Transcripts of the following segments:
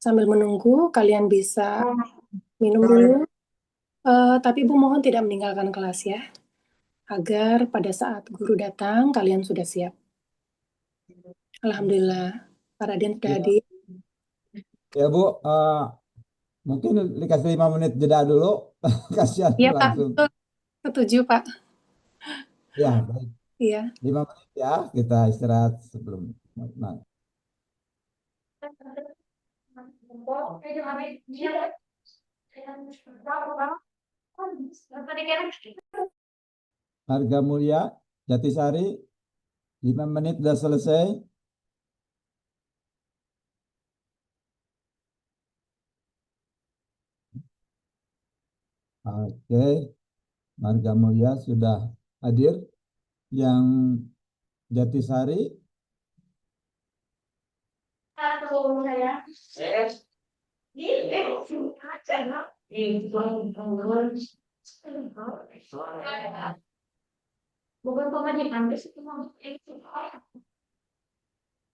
Sambil menunggu, kalian bisa minum dulu. Tapi Ibu mohon tidak meninggalkan kelas ya, agar pada saat guru datang, kalian sudah siap. Alhamdulillah, Pak Raden sudah Ya, hadir. ya Bu, mungkin dikasih 5 menit jeda dulu. Kasihan Iya Pak, langsung. betul. Setuju Pak. Ya, baik. Iya. 5 menit ya, kita istirahat sebelum. Nah, Harga Mulia, Jatisari, 5 menit sudah selesai. Oke, Harga Mulia sudah hadir. Yang Jatisari,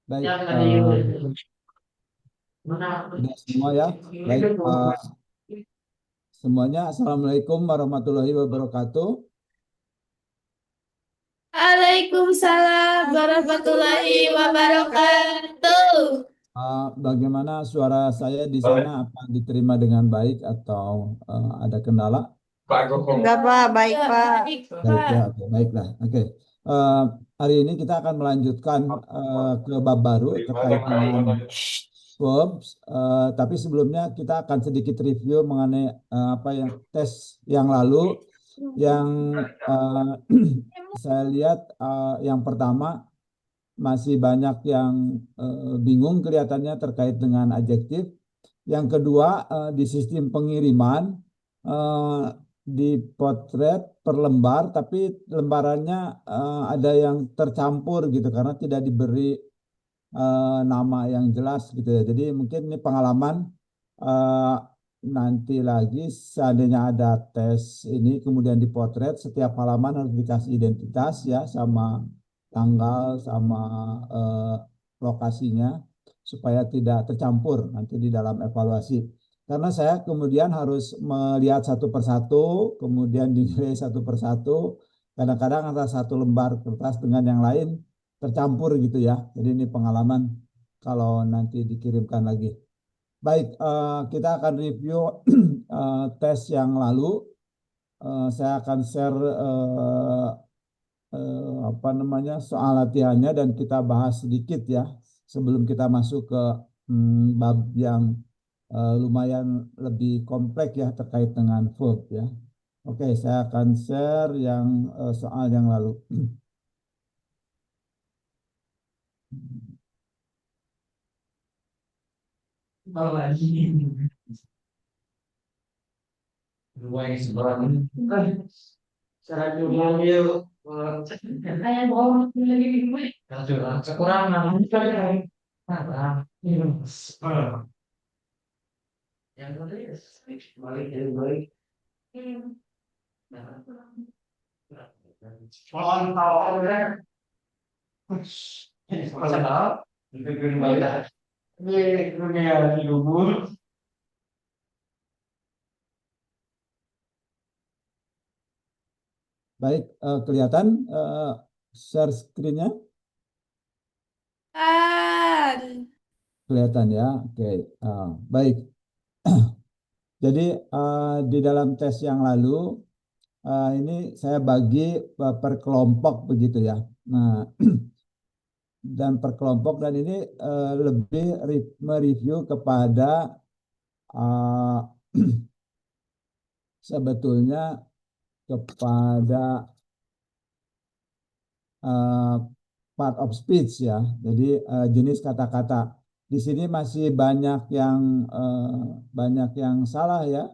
baik. Sudah semua ya. Baik, semuanya. Assalamualaikum warahmatullahi wabarakatuh. Waalaikumsalam warahmatullahi wabarakatuh. Bagaimana suara saya di sana? Apa diterima dengan baik atau ada kendala? Enggak, Pak. Baik, Pak. Baik ya, oke, baiklah. Oke. Eh, Hari ini kita akan melanjutkan ke bab baru terkait dengan verbs. Tapi sebelumnya kita akan sedikit review mengenai apa yang tes yang lalu yang eh, saya lihat yang pertama masih banyak yang bingung kelihatannya terkait dengan adjektif. Yang kedua, di sistem pengiriman eh, dipotret per lembar, tapi lembarannya ada yang tercampur gitu karena tidak diberi nama yang jelas gitu ya. Jadi mungkin ini pengalaman eh, nanti lagi seandainya ada tes ini kemudian dipotret setiap halaman harus dikasih identitas ya sama tanggal sama eh, lokasinya supaya tidak tercampur nanti di dalam evaluasi. Karena saya kemudian harus melihat satu persatu, kemudian dinilai satu persatu. Kadang-kadang antara satu lembar kertas dengan yang lain tercampur gitu ya. Jadi ini pengalaman kalau nanti dikirimkan lagi. Baik, kita akan review tes yang lalu. Saya akan share apa namanya soal latihannya dan kita bahas sedikit ya sebelum kita masuk ke bab yang lumayan lebih kompleks ya terkait dengan verb ya. Oke, saya akan share yang soal yang lalu. Baik, kelihatan share screen-nya? Kelihatan ya. Oke, baik. Jadi di dalam tes yang lalu ini saya bagi per kelompok begitu ya. Nah, dan per kelompok dan ini lebih mereview kepada uh, sebetulnya kepada uh, part of speech ya. Jadi jenis kata-kata. Di sini masih banyak yang salah ya.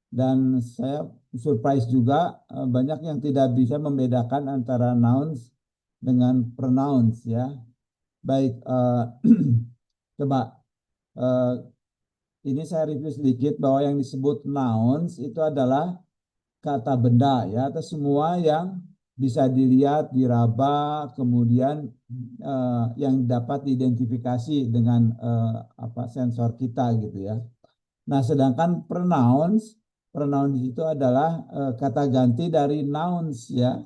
Dan saya surprise juga banyak yang tidak bisa membedakan antara nouns dengan pronouns ya. Baik, coba uh, ini saya review sedikit bahwa yang disebut nouns itu adalah kata benda ya atau semua yang bisa dilihat, diraba, kemudian yang dapat diidentifikasi dengan sensor kita gitu ya. Nah, sedangkan pronouns itu adalah kata ganti dari nouns ya.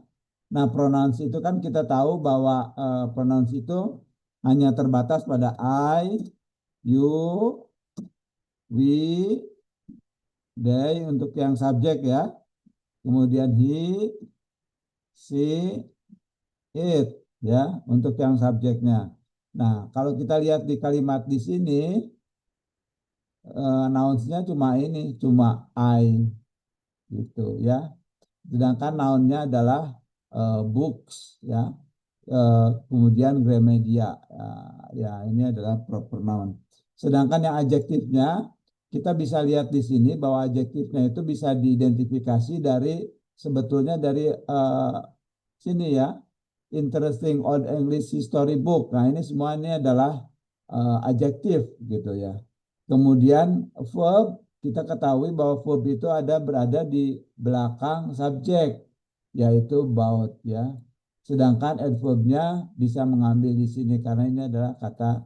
Nah, pronouns itu kan kita tahu bahwa pronouns itu hanya terbatas pada I, you, we, they untuk yang subjek ya. Kemudian he, she, it ya untuk yang subjeknya. Nah, kalau kita lihat di kalimat di sini nouns-nya cuma I gitu ya. Sedangkan noun-nya adalah books ya. Kemudian Gramedia ya ini adalah proper noun. Sedangkan yang adjektifnya kita bisa lihat di sini bahwa adjektifnya itu bisa diidentifikasi sebetulnya dari sini ya, interesting Old English History Book. Nah ini semua ini adalah adjektif gitu ya. Kemudian verb, kita ketahui bahwa verb itu berada di belakang subjek yaitu about ya. Sedangkan adverbnya bisa mengambil di sini karena ini adalah kata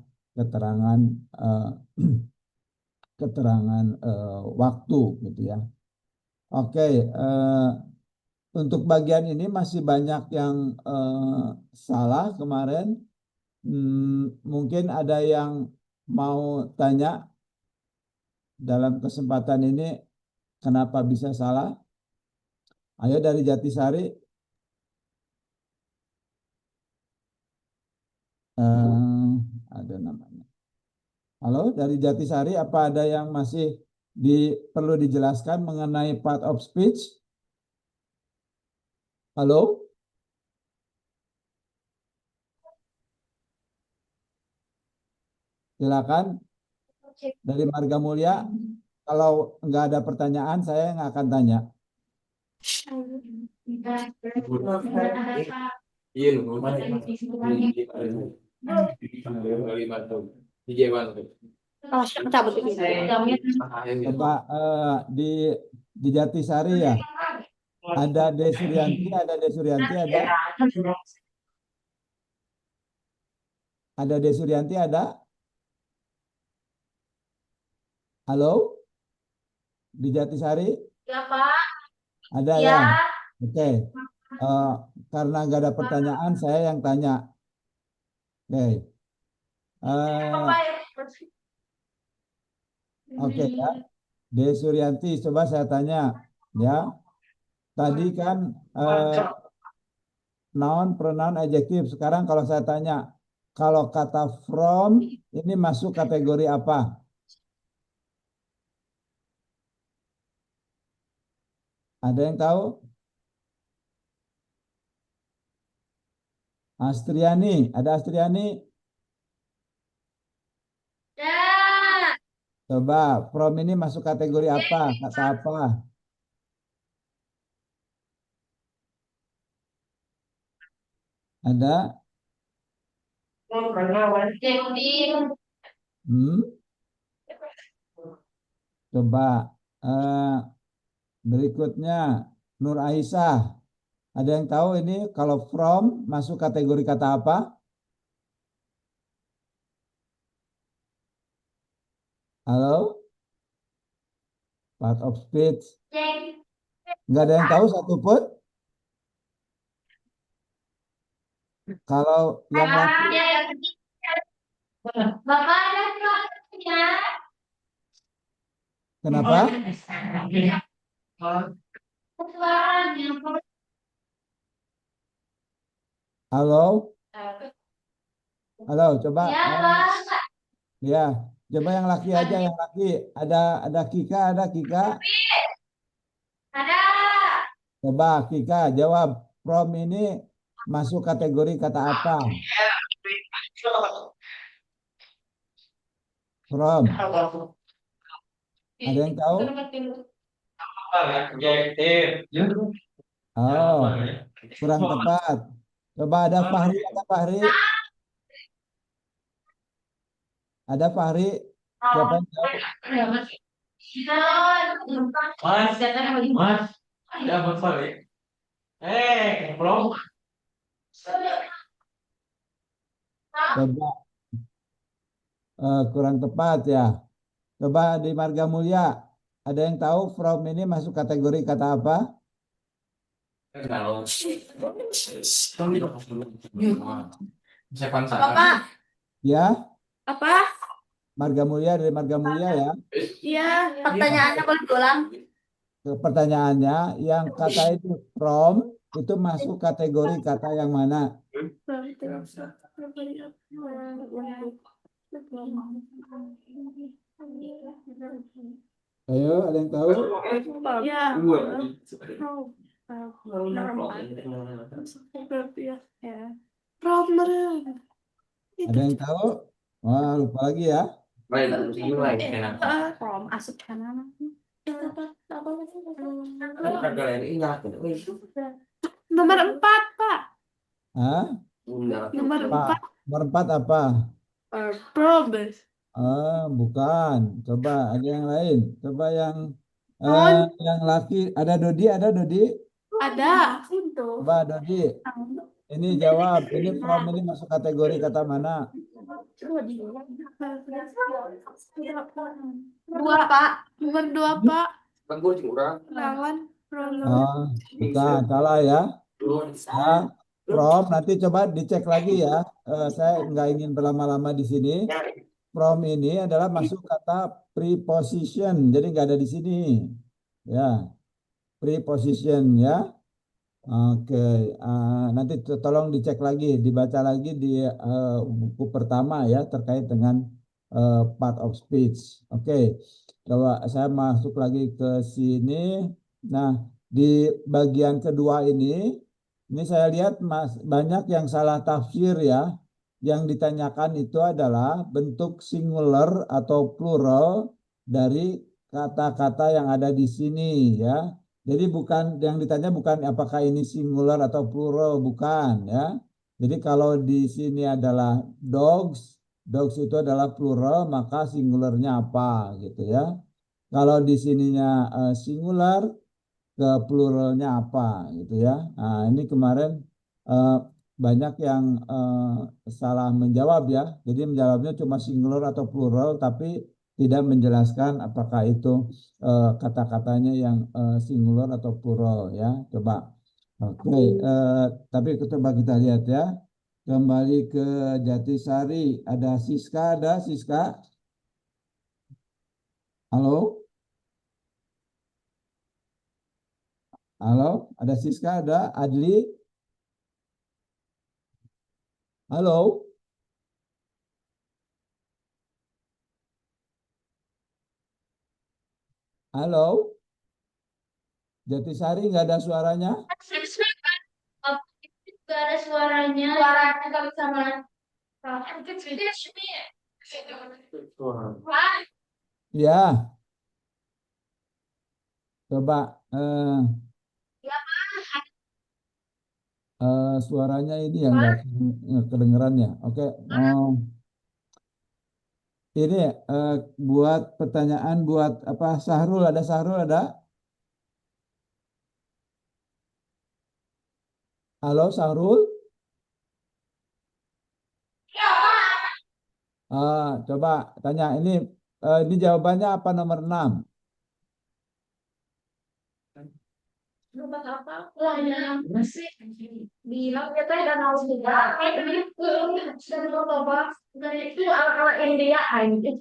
keterangan waktu gitu ya. Oke, untuk bagian ini masih banyak yang salah kemarin. Mungkin ada yang mau tanya dalam kesempatan ini kenapa bisa salah? Ayo dari Jatisari. Ada namanya. Halo, dari Jatisari, apa ada yang masih perlu dijelaskan mengenai part of speech? Halo? Silakan. Dari Marga Mulia, kalau nggak ada pertanyaan, saya nggak akan tanya. Coba di Jatisari ya, ada Desuryanti, ada Desuryanti, ada. Halo, di Jatisari? Ya, Pak. Ada Ya. ya? Oke. Karena nggak ada pertanyaan, saya yang tanya. Oke. Oke ya. Desuryanti, coba saya tanya. Ya. Tadi kan noun, pronoun, adjektif. Sekarang kalau saya tanya, kalau kata from ini masuk kategori apa? Ada yang tahu? Astriani, ada Astriani? Ya. Coba, from ini masuk kategori apa? Kata apa? Ada? Coba berikutnya Nur Aisyah. Ada yang tahu ini kalau from masuk kategori kata apa? Halo? Part of speech. Nggak ada yang tahu satupun? Kalau yang laki. Bapak ada kelasnya. Kenapa? Halo? Halo, coba. Ya, Pak. Ya, coba yang laki aja, yang laki. Ada Kika, ada Kika. Ada. Coba Kika jawab, from ini masuk kategori kata apa? From. Ada yang tahu? Oh, kurang tepat. Coba ada Fahri, ada Fahri. Ada Fahri. Siapa yang tahu? Mas, ada Mas Fahri. Belum. Coba kurang tepat ya. Coba di Marga Mulia, ada yang tahu from ini masuk kategori kata apa? Bapak, Ya, apa? Marga Mulia dari Marga Mulia ya. Iya, pertanyaannya boleh diulang? Pertanyaannya, yang kata itu from itu masuk kategori kata yang mana? Ayo, ada yang tahu? Ya. Ada yang tahu? Wah, lupa lagi ya. From asup kanan. Nomor 4, Pak. Hah? Nomor Pak, 4. nomor 4 apa? Probes. Bukan. Coba ada yang lain. Coba yang laki. Ada Dodi, ada Dodi. Ada. Coba Dodi. Ini jawab. Ini from ini masuk kategori kata mana? 2, Pak. Nomor 2, Pak. Lawan. Bukan. Salah ya. Ya. From nanti coba dicek lagi ya. Saya nggak ingin berlama-lama di sini. From ini adalah masuk kata preposition. Jadi nggak ada di sini. Ya. Preposition ya. Oke, nanti tolong dicek lagi, dibaca lagi di buku pertama ya terkait dengan part of speech. Oke, coba saya masuk lagi ke sini. Nah, di bagian kedua ini saya lihat banyak yang salah tafsir ya. Yang ditanyakan itu adalah bentuk singular atau plural dari kata-kata yang ada di sini ya. Jadi bukan yang ditanya bukan apakah ini singular atau plural, bukan ya. Jadi kalau di sini adalah dogs, dogs itu adalah plural, maka singularnya apa gitu ya. Kalau di sininya singular, ke pluralnya apa gitu ya. Nah, ini kemarin eh, banyak yang salah menjawab ya. Jadi menjawabnya cuma singular atau plural, tapi tidak menjelaskan apakah itu kata-katanya yang singular atau plural ya. Coba. Oke, tapi coba kita lihat ya. Kembali ke Jatisari. Ada Siska, ada Siska. Halo, halo, ada Siska, ada Adli. Halo, halo. Jatisari nggak ada suaranya? Gak ada suaranya. Suaranya gak bisa Ya, coba Ya, suaranya ini yang nggak kedengeran ya. Oke, ini buat pertanyaan buat apa? Sahrul ada Sahrul ada? Halo Sahrul? Coba tanya ini jawabannya apa nomor 6? Nomor apa? Lah ya, masih bilang kita udah tahu juga. Dan apa? Dari itu ala-ala India aja.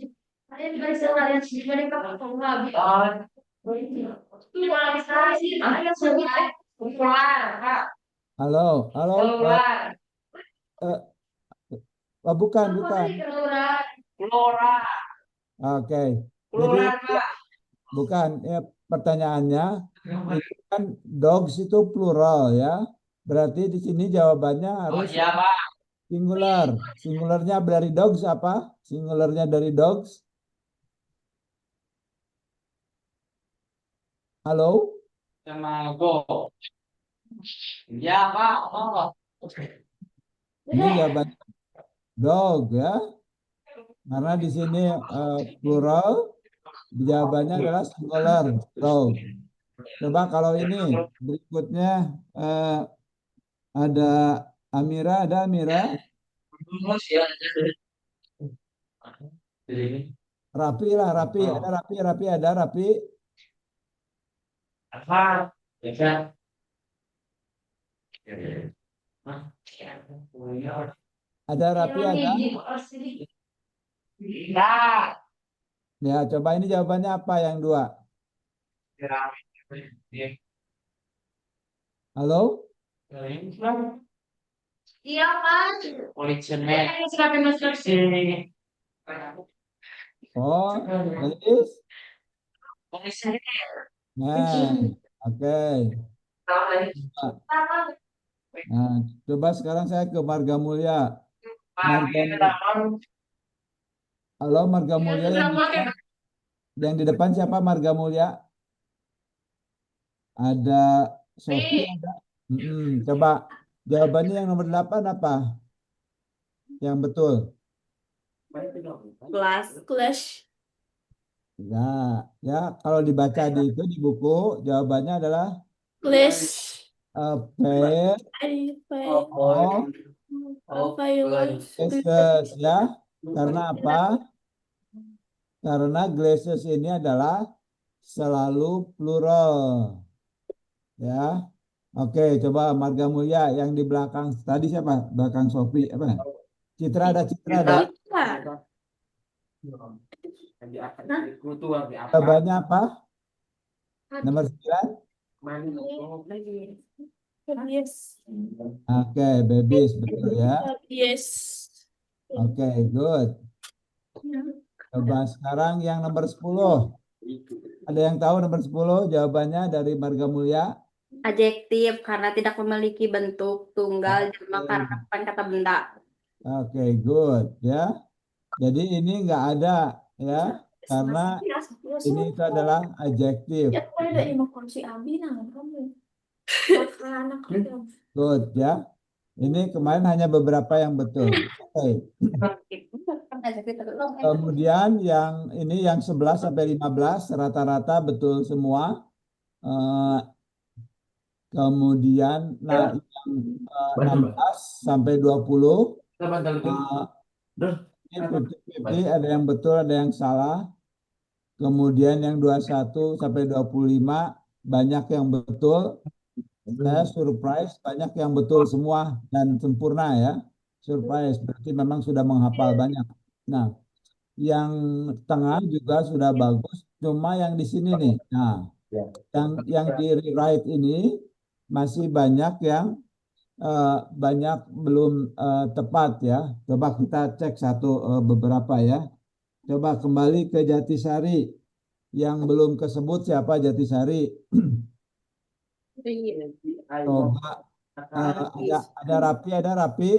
Saya dari sekolah sih dari kapan nggak bisa. Itu malah sekali sih. Ada sebenarnya. Keluar. Halo, halo. Keluar. Bukan, bukan. Keluar. Keluar. Oke, jadi Keluar, Pak. bukan. Ya, pertanyaannya itu kan dogs itu plural ya. Berarti di sini jawabannya harus Iya, Pak. singular. Singularnya dari dogs apa? Singularnya dari dogs. Halo? Sama go. Ya, Pak. Oh. Ini jawabannya dog ya. Karena di sini plural, jawabannya adalah singular dog. Coba kalau ini berikutnya ada Amira, ada Amira, Rapi lah, Rapi, ada Rapi, Rapi, ada Rapi, ada Rapi, ada. Ya, coba ini jawabannya apa yang dua? Halo? Iya, Mas. Oh, ladies? Nah, oke. Nah, coba sekarang saya ke Marga Mulia. Marga, halo Marga Mulia yang di depan siapa Marga Mulia? Ada Sophie, ada. Coba jawabannya yang nomor 8 apa? Yang betul? Clash. Ya, ya kalau dibaca di buku jawabannya adalah Clash. pair of glasses ya. Karena apa? Karena glasses ini adalah selalu plural. Ya. Oke, coba Marga Mulia yang di belakang tadi siapa? Belakang Sophie apa? Citra ada Citra ada. Jawabannya apa? Nomor 9? Yes. Oke, babies betul ya. Yes. Oke, good. Coba sekarang yang nomor 10. Ada yang tahu nomor 10 jawabannya dari Marga Mulia? Adjektif karena tidak memiliki bentuk tunggal jamak karena bukan kata benda. Oke, good ya. Jadi ini enggak ada ya, karena ini itu adalah adjektif. Good ya. Ini kemarin hanya beberapa yang betul. Oke. Kemudian yang ini yang 11 sampai 15 rata-rata betul semua. Kemudian yang 16 sampai 20 ini 50-50, ada yang betul, ada yang salah. Kemudian yang 21 sampai 25 banyak yang betul. Saya surprise banyak yang betul semua dan sempurna ya. Surprise berarti memang sudah menghafal banyak. Nah, yang tengah juga sudah bagus, cuma yang di sini nih. Nah, yang di rewrite ini masih banyak yang banyak belum tepat ya. Coba kita cek beberapa ya. Coba kembali ke Jatisari. Yang belum kesebut siapa Jatisari? Coba ada Rapi, ada Rapi.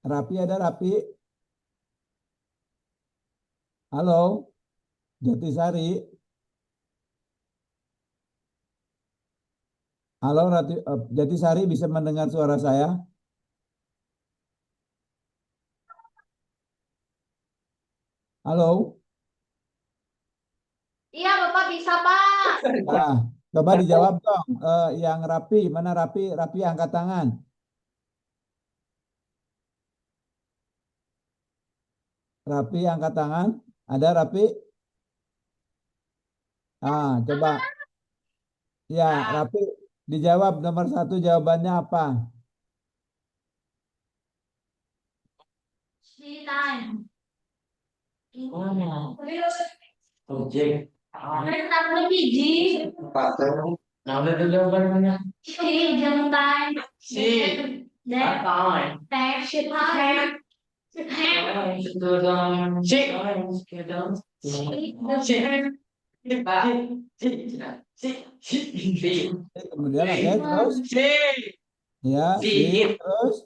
Rapi, ada Rapi. Halo, Jatisari. Halo, Jatisari bisa mendengar suara saya? Halo? Iya, Bapak bisa, Pak. Nah, coba dijawab dong. Yang Rapi, mana Rapi? Rapi angkat tangan. Rapi angkat tangan. Ada Rapi? Coba. Ya, Rapi dijawab nomor 1 jawabannya apa? Tambah biji. Jam time. Kemudian oke, terus? Ya, terus?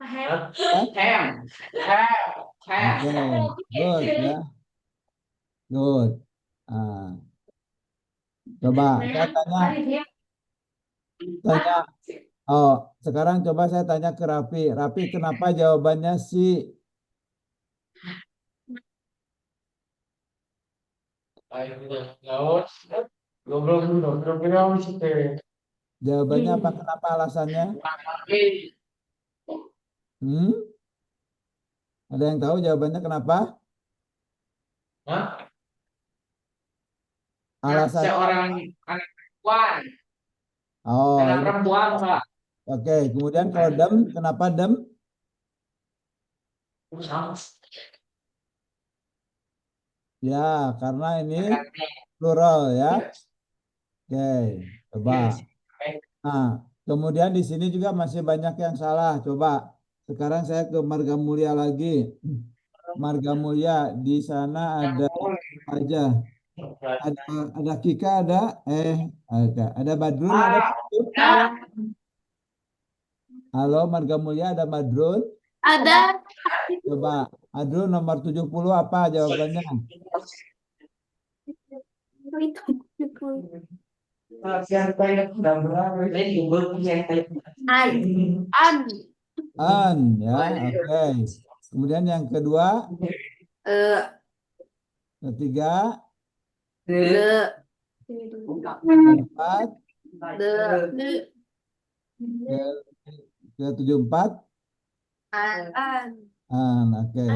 Oke, good ya. Good. Coba saya tanya. Sekarang coba saya tanya ke Rafi. Rafi, kenapa jawabannya si? Jawabannya apa? Kenapa alasannya? Hmm? Ada yang tahu jawabannya kenapa? Alasan. Seorang anak perempuan, Oh, anak ini. perempuan, Pak. Oke. Kemudian kalau dem, kenapa dem? Ya, karena ini plural ya. Oke, coba. Nah, kemudian di sini juga masih banyak yang salah. Coba. Sekarang saya ke Marga Mulia lagi. Marga Mulia di sana ada apa aja? Ada Kika, ada Badrun, ada Badrun. Halo, Marga Mulia, ada Badrun. Ada. Coba, Badrun nomor 70 apa jawabannya? An, ya, oke. Kemudian yang kedua, ketiga, keempat, ke 74. Oke.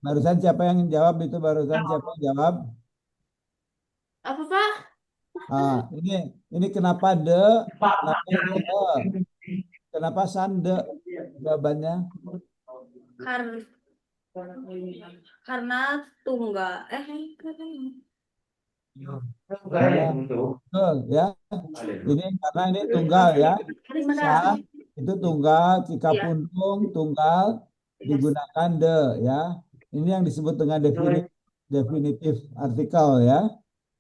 Barusan siapa yang jawab itu? Barusan siapa yang jawab? Apa, Pak? Ini kenapa kenapa kenapa sande jawabannya? Karena tunggal. Betul ya. Ini karena ini tunggal ya. San itu tunggal, jika pundung tunggal digunakan ya. Ini yang disebut dengan definitif artikel ya.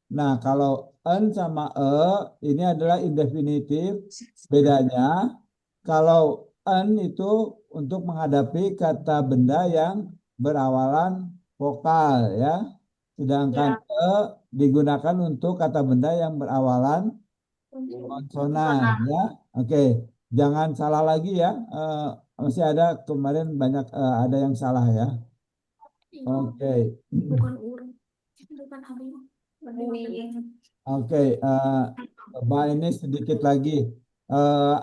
Nah, kalau en sama ini adalah indefinitif. Bedanya kalau en itu untuk menghadapi kata benda yang berawalan vokal ya. Sedangkan digunakan untuk kata benda yang berawalan konsonan ya. Oke, jangan salah lagi ya. Masih ada kemarin banyak ada yang salah ya. Oke. Bukan urut. Bukan hari. Oke, coba ini sedikit lagi. Eh,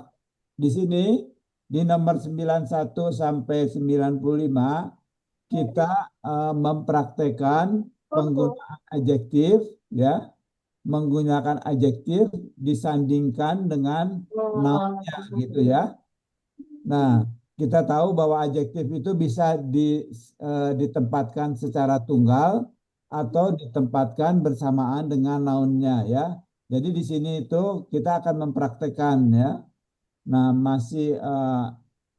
di sini di nomor 91 sampai 95 kita mempraktekkan penggunaan adjektif ya, menggunakan adjektif disandingkan dengan nounnya gitu ya. Nah, kita tahu bahwa adjektif itu bisa ditempatkan secara tunggal atau ditempatkan bersamaan dengan nounnya ya. Jadi di sini itu kita akan mempraktekkan ya. Nah, masih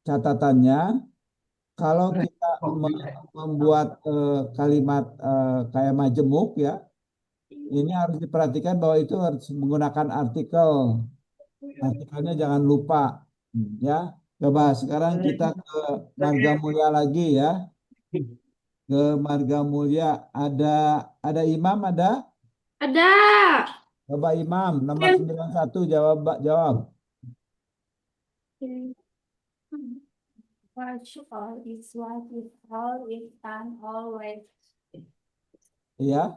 catatannya kalau kita membuat kalimat kayak majemuk ya, ini harus diperhatikan bahwa itu harus menggunakan artikel. Artikelnya jangan lupa ya. Coba sekarang kita ke Marga Mulia lagi ya. Ke Marga Mulia ada Imam ada? Ada. Coba Imam nomor 91 jawab. Watch all is what is all is and always. Iya.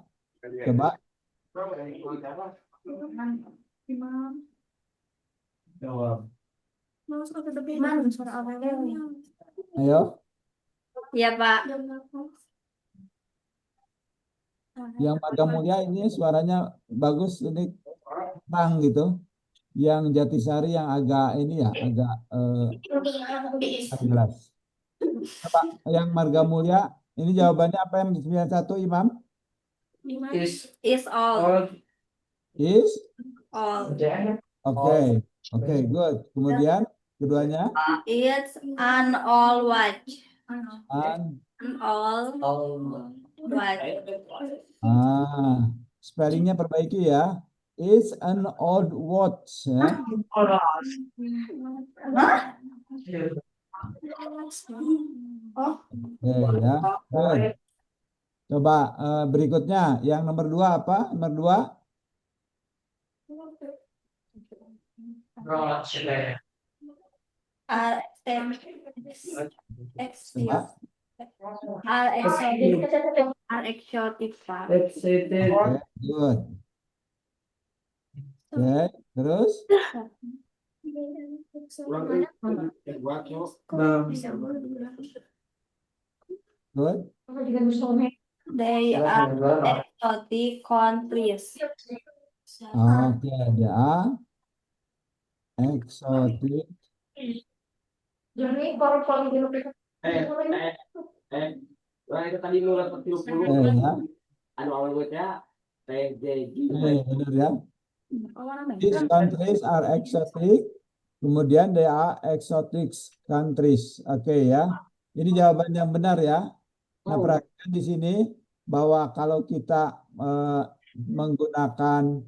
Coba. Jawab. Ayo. Iya, Pak. Yang Marga Mulia ini suaranya bagus, ini terang gitu. Yang Jatisari yang agak ini ya, agak jelas. Coba yang Marga Mulia, ini jawabannya apa yang di 91 Imam? Is all. Is? All. Oke, good. Kemudian keduanya? It's an all watch. An. An all watch. Spellingnya perbaiki ya. Is an old watch ya. Oke ya. Good. Coba berikutnya yang nomor 2 apa? Nomor 2? Coba. Are exotic. Are exotic, Pak. Excited. Oke, good. Oke, terus good. They are exotic countries. Oke, ada eksotik. Jadi kalau di Itu tadi lu dapat 30. Ya. Anu awal bocah PJJ. Benar ya. These countries are exotic. Kemudian they are exotic countries. Oke ya. Ini jawaban yang benar ya. Nah, perhatikan di sini bahwa kalau kita menggunakan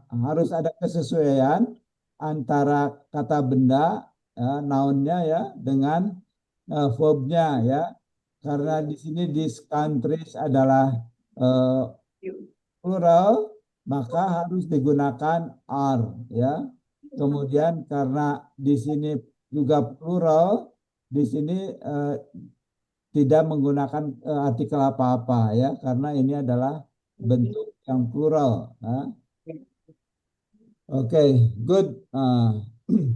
harus ada kesesuaian antara kata benda nounnya ya dengan verbnya ya. Karena di sini these countries adalah plural, maka harus digunakan are ya. Kemudian karena di sini juga plural, di sini tidak menggunakan artikel apa-apa ya, karena ini adalah bentuk yang plural. Oke, good.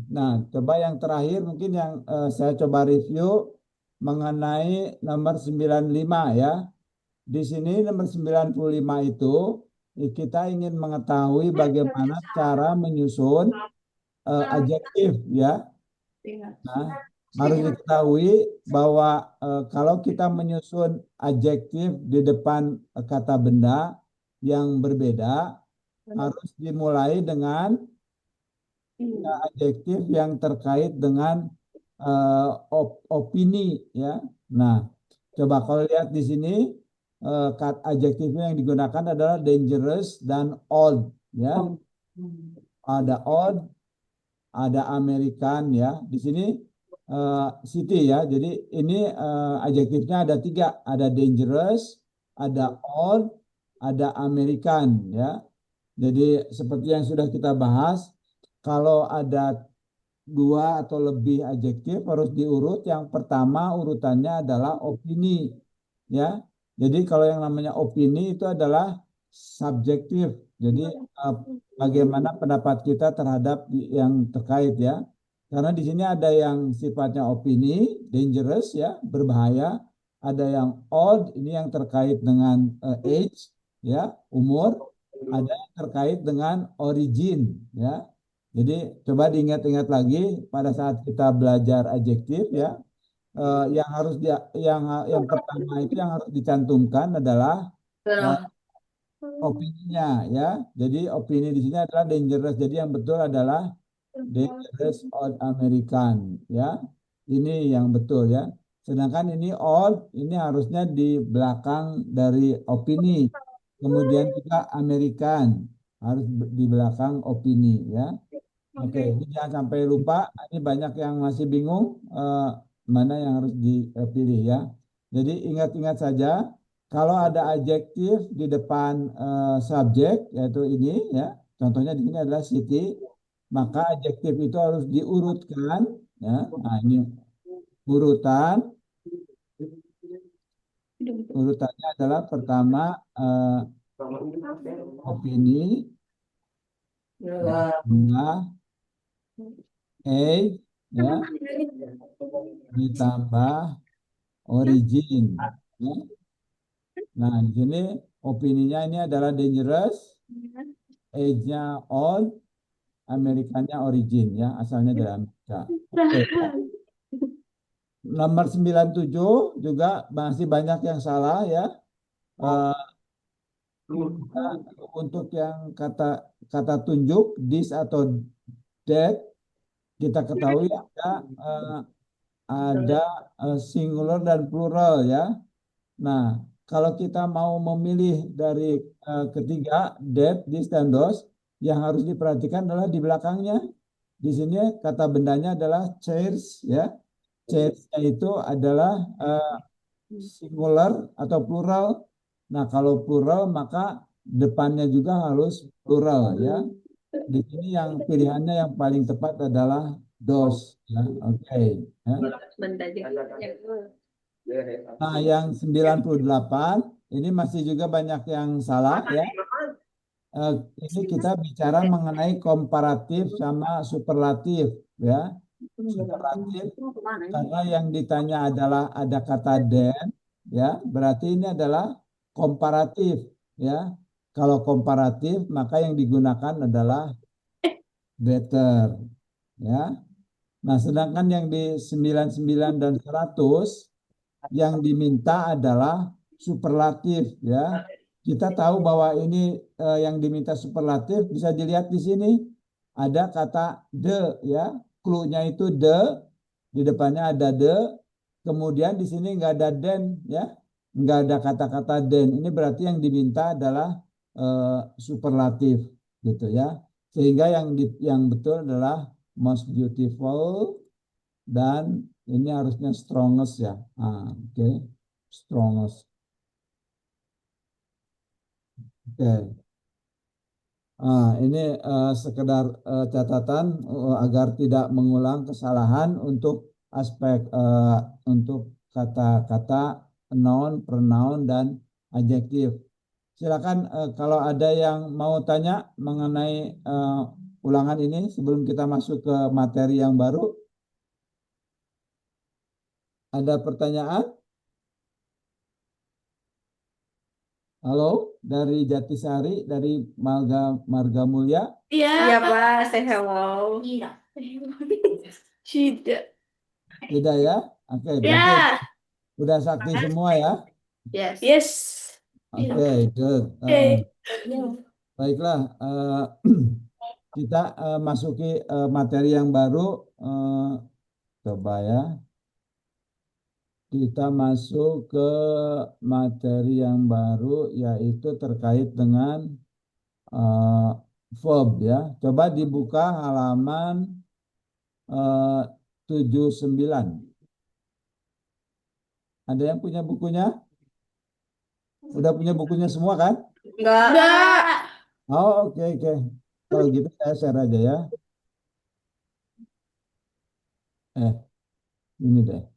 Nah, coba yang terakhir mungkin yang saya coba review mengenai nomor 95 ya. Di sini nomor 95 itu kita ingin mengetahui bagaimana cara menyusun adjektif ya. Nah, harus diketahui bahwa kalau kita menyusun adjektif di depan kata benda yang berbeda, harus dimulai dengan adjektif yang terkait dengan opini ya. Nah, coba kalau lihat di sini adjektifnya yang digunakan adalah dangerous dan old ya. Ada old, ada American ya. Di sini city ya. Jadi ini adjektifnya ada 3, ada dangerous, ada old, ada American ya. Jadi seperti yang sudah kita bahas, kalau ada 2 atau lebih adjektif harus diurut. Yang pertama urutannya adalah opini ya. Jadi kalau yang namanya opini itu adalah subjektif. Jadi bagaimana pendapat kita terhadap yang terkait ya. Karena di sini ada yang sifatnya opini, dangerous ya, berbahaya. Ada yang old, ini yang terkait dengan age ya, umur. Ada yang terkait dengan origin ya. Jadi coba diingat-ingat lagi pada saat kita belajar adjektif ya. Yang harus yang pertama itu yang harus dicantumkan adalah opininya ya. Jadi opini di sini adalah dangerous. Jadi yang betul adalah dangerous old American ya. Ini yang betul ya. Sedangkan ini old, ini harusnya di belakang dari opini. Kemudian juga American harus di belakang opini ya. Oke, ini jangan sampai lupa. Ini banyak yang masih bingung mana yang harus dipilih ya. Jadi ingat-ingat saja kalau ada adjektif di depan subjek yaitu ini ya. Contohnya di sini adalah city, maka adjektif itu harus diurutkan ya. Nah, ini urutan. Urutannya adalah pertama opini, ditambah age ya, ditambah origin ya. Nah, di sini opininya ini adalah dangerous, age-nya old, Amerikanya origin ya, asalnya dari Amerika. Oke. Nomor 97 juga masih banyak yang salah ya. Untuk yang kata tunjuk this atau that, kita ketahui ada singular dan plural ya. Nah, kalau kita mau memilih dari ketiga that, this dan those, yang harus diperhatikan adalah di belakangnya. Di sini kata bendanya adalah chairs ya. Chairs-nya itu adalah singular atau plural. Nah, kalau plural maka depannya juga harus plural ya. Di sini yang pilihannya yang paling tepat adalah those ya. Oke. Ya. Nah, yang 98 ini masih juga banyak yang salah ya. Ini kita bicara mengenai komparatif sama superlatif ya. Superlatif karena yang ditanya adalah ada kata than ya, berarti ini adalah komparatif ya. Kalau komparatif maka yang digunakan adalah better ya. Nah, sedangkan yang di 99 dan 100 yang diminta adalah superlatif ya. Kita tahu bahwa ini yang diminta superlatif bisa dilihat di sini ada kata the ya. Clue-nya itu the, di depannya ada the, kemudian di sini nggak ada then ya, nggak ada kata-kata then. Ini berarti yang diminta adalah superlatif gitu ya. Sehingga yang betul adalah most beautiful dan ini harusnya strongest ya. Oke. Strongest. Oke. Ini sekedar catatan agar tidak mengulang kesalahan untuk aspek untuk kata-kata noun, pronoun, dan adjektif. Silakan kalau ada yang mau tanya mengenai ulangan ini sebelum kita masuk ke materi yang baru. Ada pertanyaan? Halo, dari Jatisari, dari Marga Mulia. Iya. Iya Pak, say hello. Tidak. Tidak ya? Oke, berarti Ya. udah sakti semua ya? Yes. Yes. Oke, good. Oke. Baiklah, kita masuki materi yang baru. Coba ya. Kita masuk ke materi yang baru yaitu terkait dengan verb ya. Coba dibuka halaman 79. Ada yang punya bukunya? Udah punya bukunya semua kan? Enggak. Oh, oke. Kalau gitu saya share aja ya. Ini deh.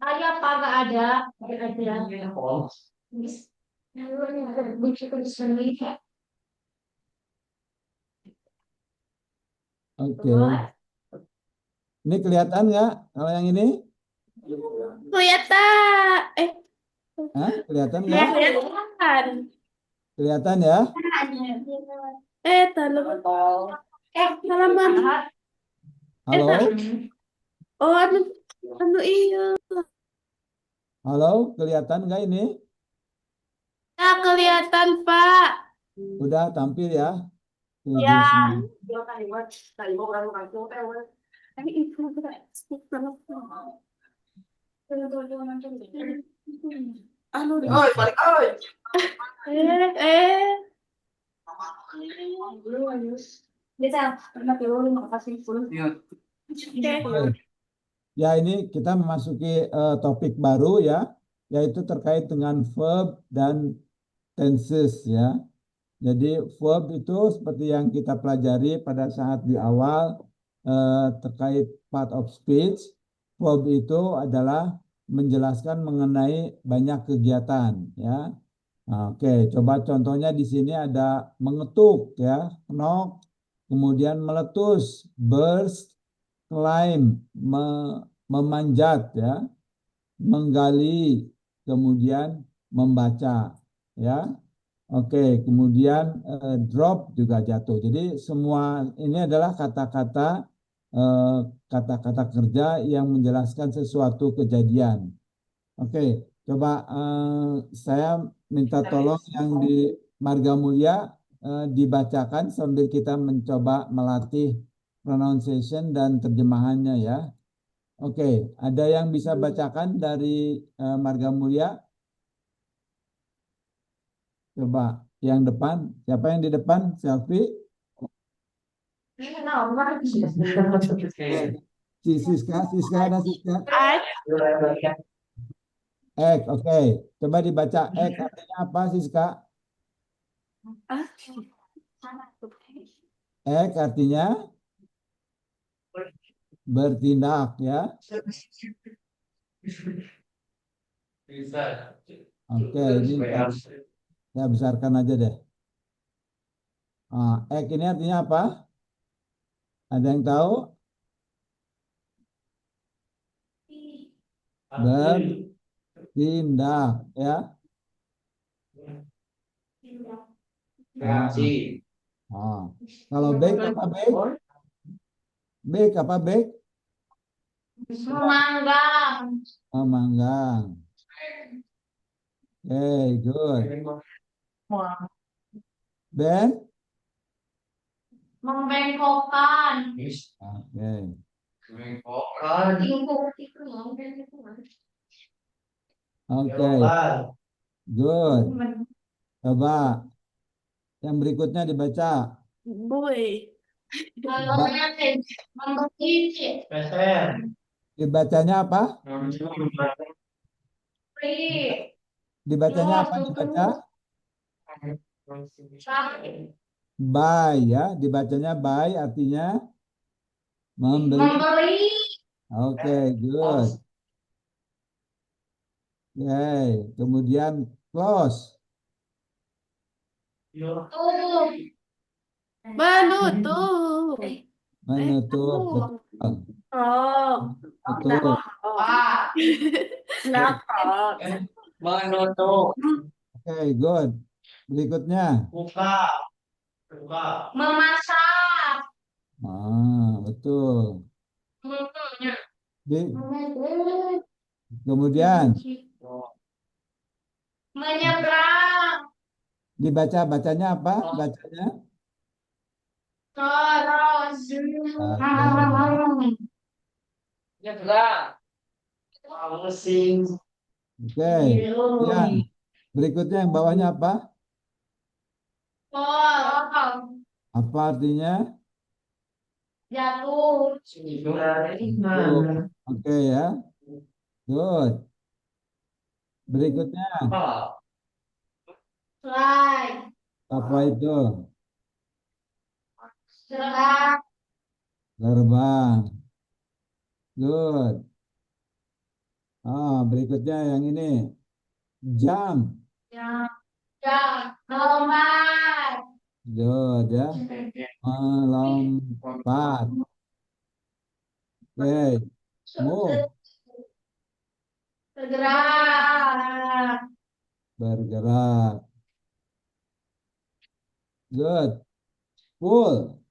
Saya apa nggak ada? Nggak ada. Oke. Ini kelihatan nggak kalau yang ini? Kelihatan. Kelihatan nggak? Kelihatan. Kelihatan ya? Halaman. Halaman. Halo? Oh, iya. Halo, kelihatan nggak ini? Ya, kelihatan, Pak. Udah tampil ya? Ya. 79. Balik. Ya, ini kita memasuki topik baru ya, yaitu terkait dengan verb dan tenses ya. Jadi verb itu seperti yang kita pelajari pada saat di awal terkait part of speech. Verb itu adalah menjelaskan mengenai banyak kegiatan ya. Oke, coba contohnya di sini ada mengetuk ya, knock, kemudian meletus, burst, climb, memanjat ya, menggali, kemudian membaca ya. Oke, kemudian drop juga jatuh. Jadi semua ini adalah kata-kata kerja yang menjelaskan sesuatu kejadian. Oke, coba saya minta tolong yang di Marga Mulia dibacakan sambil kita mencoba melatih pronunciation dan terjemahannya ya. Oke, ada yang bisa bacakan dari Marga Mulia? Coba yang depan, siapa yang di depan? Selfie? Siska ada Siska? Oke. Coba dibaca artinya apa Siska? Artinya bertindak ya. Oke, ini saya besarkan aja deh. Ek ini artinya apa? Ada yang tahu? Bertindak, ya. Kalau baik apa baik? Baik apa baik? Memanggang. Memanggang. Good. Ben? Membengkokkan. Oke. Oke. Good. Coba yang berikutnya dibaca. Boy. Dibacanya apa? Dibacanya apa dibaca? Buy, ya. Dibacanya buy artinya membeli. Oke, good. Oke, kemudian close. Menutup. Menutup. Betul. Oh. Betul. Nakal. Menutup. Oke, good. Berikutnya. Buka. Memasak. Betul. Kemudian Menyeberang. bacanya apa? Bacanya? Terus. Nyebrang. Mesin. Oke. Kemudian berikutnya yang bawahnya apa? Apa artinya? Jatuh. Oke, ya. Good. Berikutnya Fly. apa itu? Serang. Gerbang. Good. Berikutnya yang ini. Jam. Lompat. Good, ya. Melompat. Oke. Move. Bergerak. Bergerak. Good. Pull.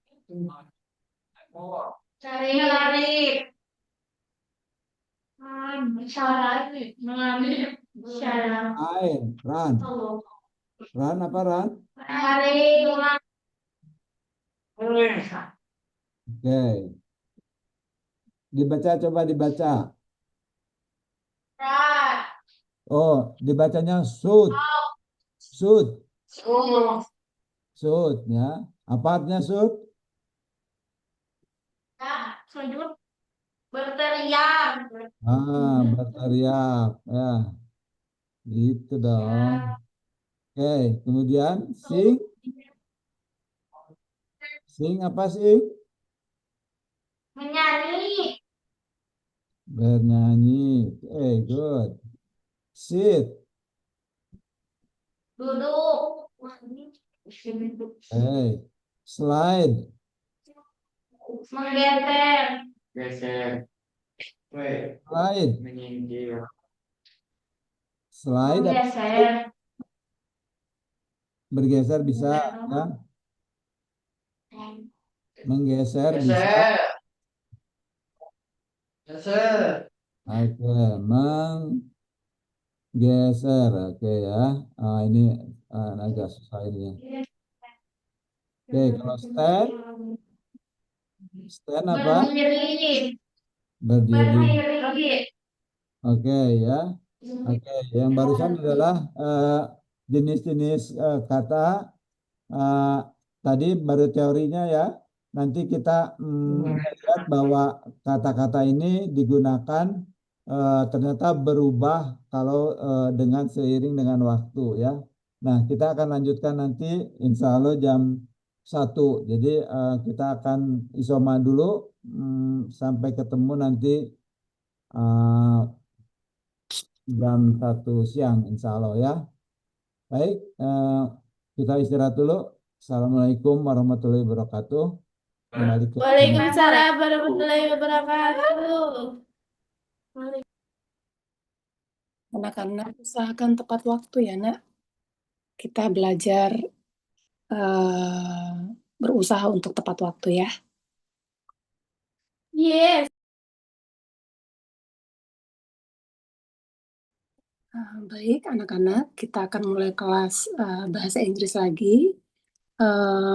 Cari. Mengambil. Air. Run. Run apa run? Cari. Oke. Dibaca, coba dibaca. Oh, dibacanya shoot. Shoot. Shoot, ya. Apa artinya shoot? Sujud. Berteriak. Berteriak. Ya. Gitu dong. Oke, kemudian sing. Sing apa sing? Menyanyi. Bernyanyi. Good. Sit. Duduk. Slide. Menggeser. Slide. Slide. Menggeser. Bergeser bisa, ya. Menggeser bisa. Oke, menggeser. Oke, ya. Ini agak susah ini. Oke, kalau stand. Stand apa? Berdiri. Berdiri. Oke, ya. Oke, yang barusan adalah jenis-jenis kata. Tadi baru teorinya, ya. Nanti kita lihat bahwa kata-kata ini digunakan ternyata berubah kalau dengan seiring dengan waktu, ya. Nah, kita akan lanjutkan nanti insya Allah jam 1. Jadi kita akan isoman dulu sampai ketemu nanti jam 1 siang insya Allah ya. Baik, kita istirahat dulu. Assalamualaikum warahmatullahi wabarakatuh. Kembali ke Waalaikumsalam warahmatullahi wabarakatuh. Anak-anak usahakan tepat waktu ya, Nak. Kita belajar berusaha untuk tepat waktu ya. Yes. Baik, anak-anak, kita akan mulai kelas bahasa Inggris lagi.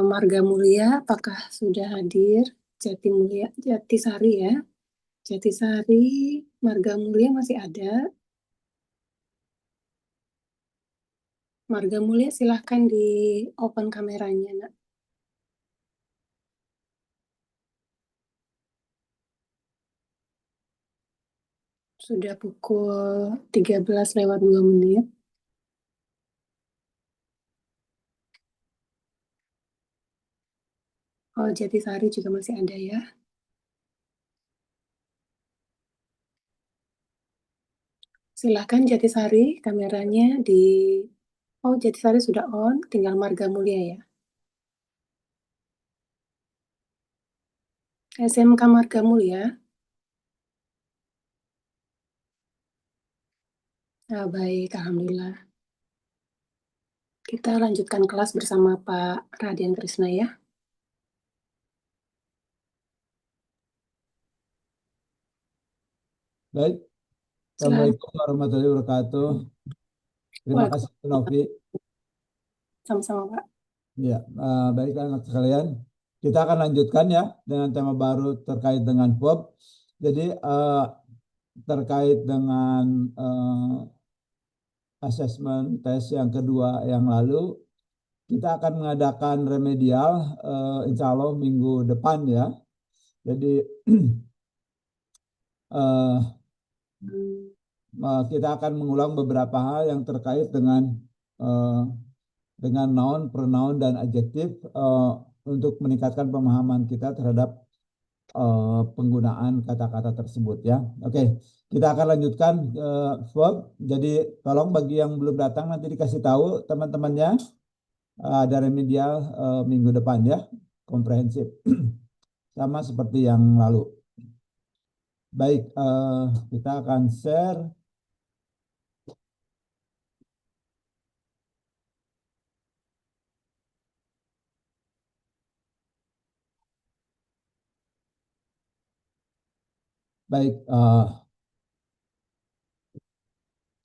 Marga Mulia, apakah sudah hadir? Jatisari ya. Jatisari, Marga Mulia masih ada. Marga Mulia, silahkan di open kameranya, Nak. Sudah pukul 13:02. Oh, Jatisari juga masih ada ya. Silahkan Jatisari, kameranya di... Oh, Jatisari sudah on, tinggal Marga Mulia ya. SMK Marga Mulia. Baik, Alhamdulillah. Kita lanjutkan kelas bersama Pak Radian Krisna ya. Baik. Assalamualaikum warahmatullahi wabarakatuh. Terima kasih, Novi. Sama-sama, Pak. Ya, baik anak sekalian. Kita akan lanjutkan ya dengan tema baru terkait dengan verb. Jadi terkait dengan assessment tes yang kedua yang lalu, kita akan mengadakan remedial insya Allah minggu depan ya. Jadi kita akan mengulang beberapa hal yang terkait dengan noun, pronoun, dan adjektif untuk meningkatkan pemahaman kita terhadap penggunaan kata-kata tersebut ya. Oke, kita akan lanjutkan verb. Jadi tolong bagi yang belum datang nanti dikasih tahu teman-temannya ada remedial minggu depan ya, komprehensif. Sama seperti yang lalu. Baik, kita akan share. Baik,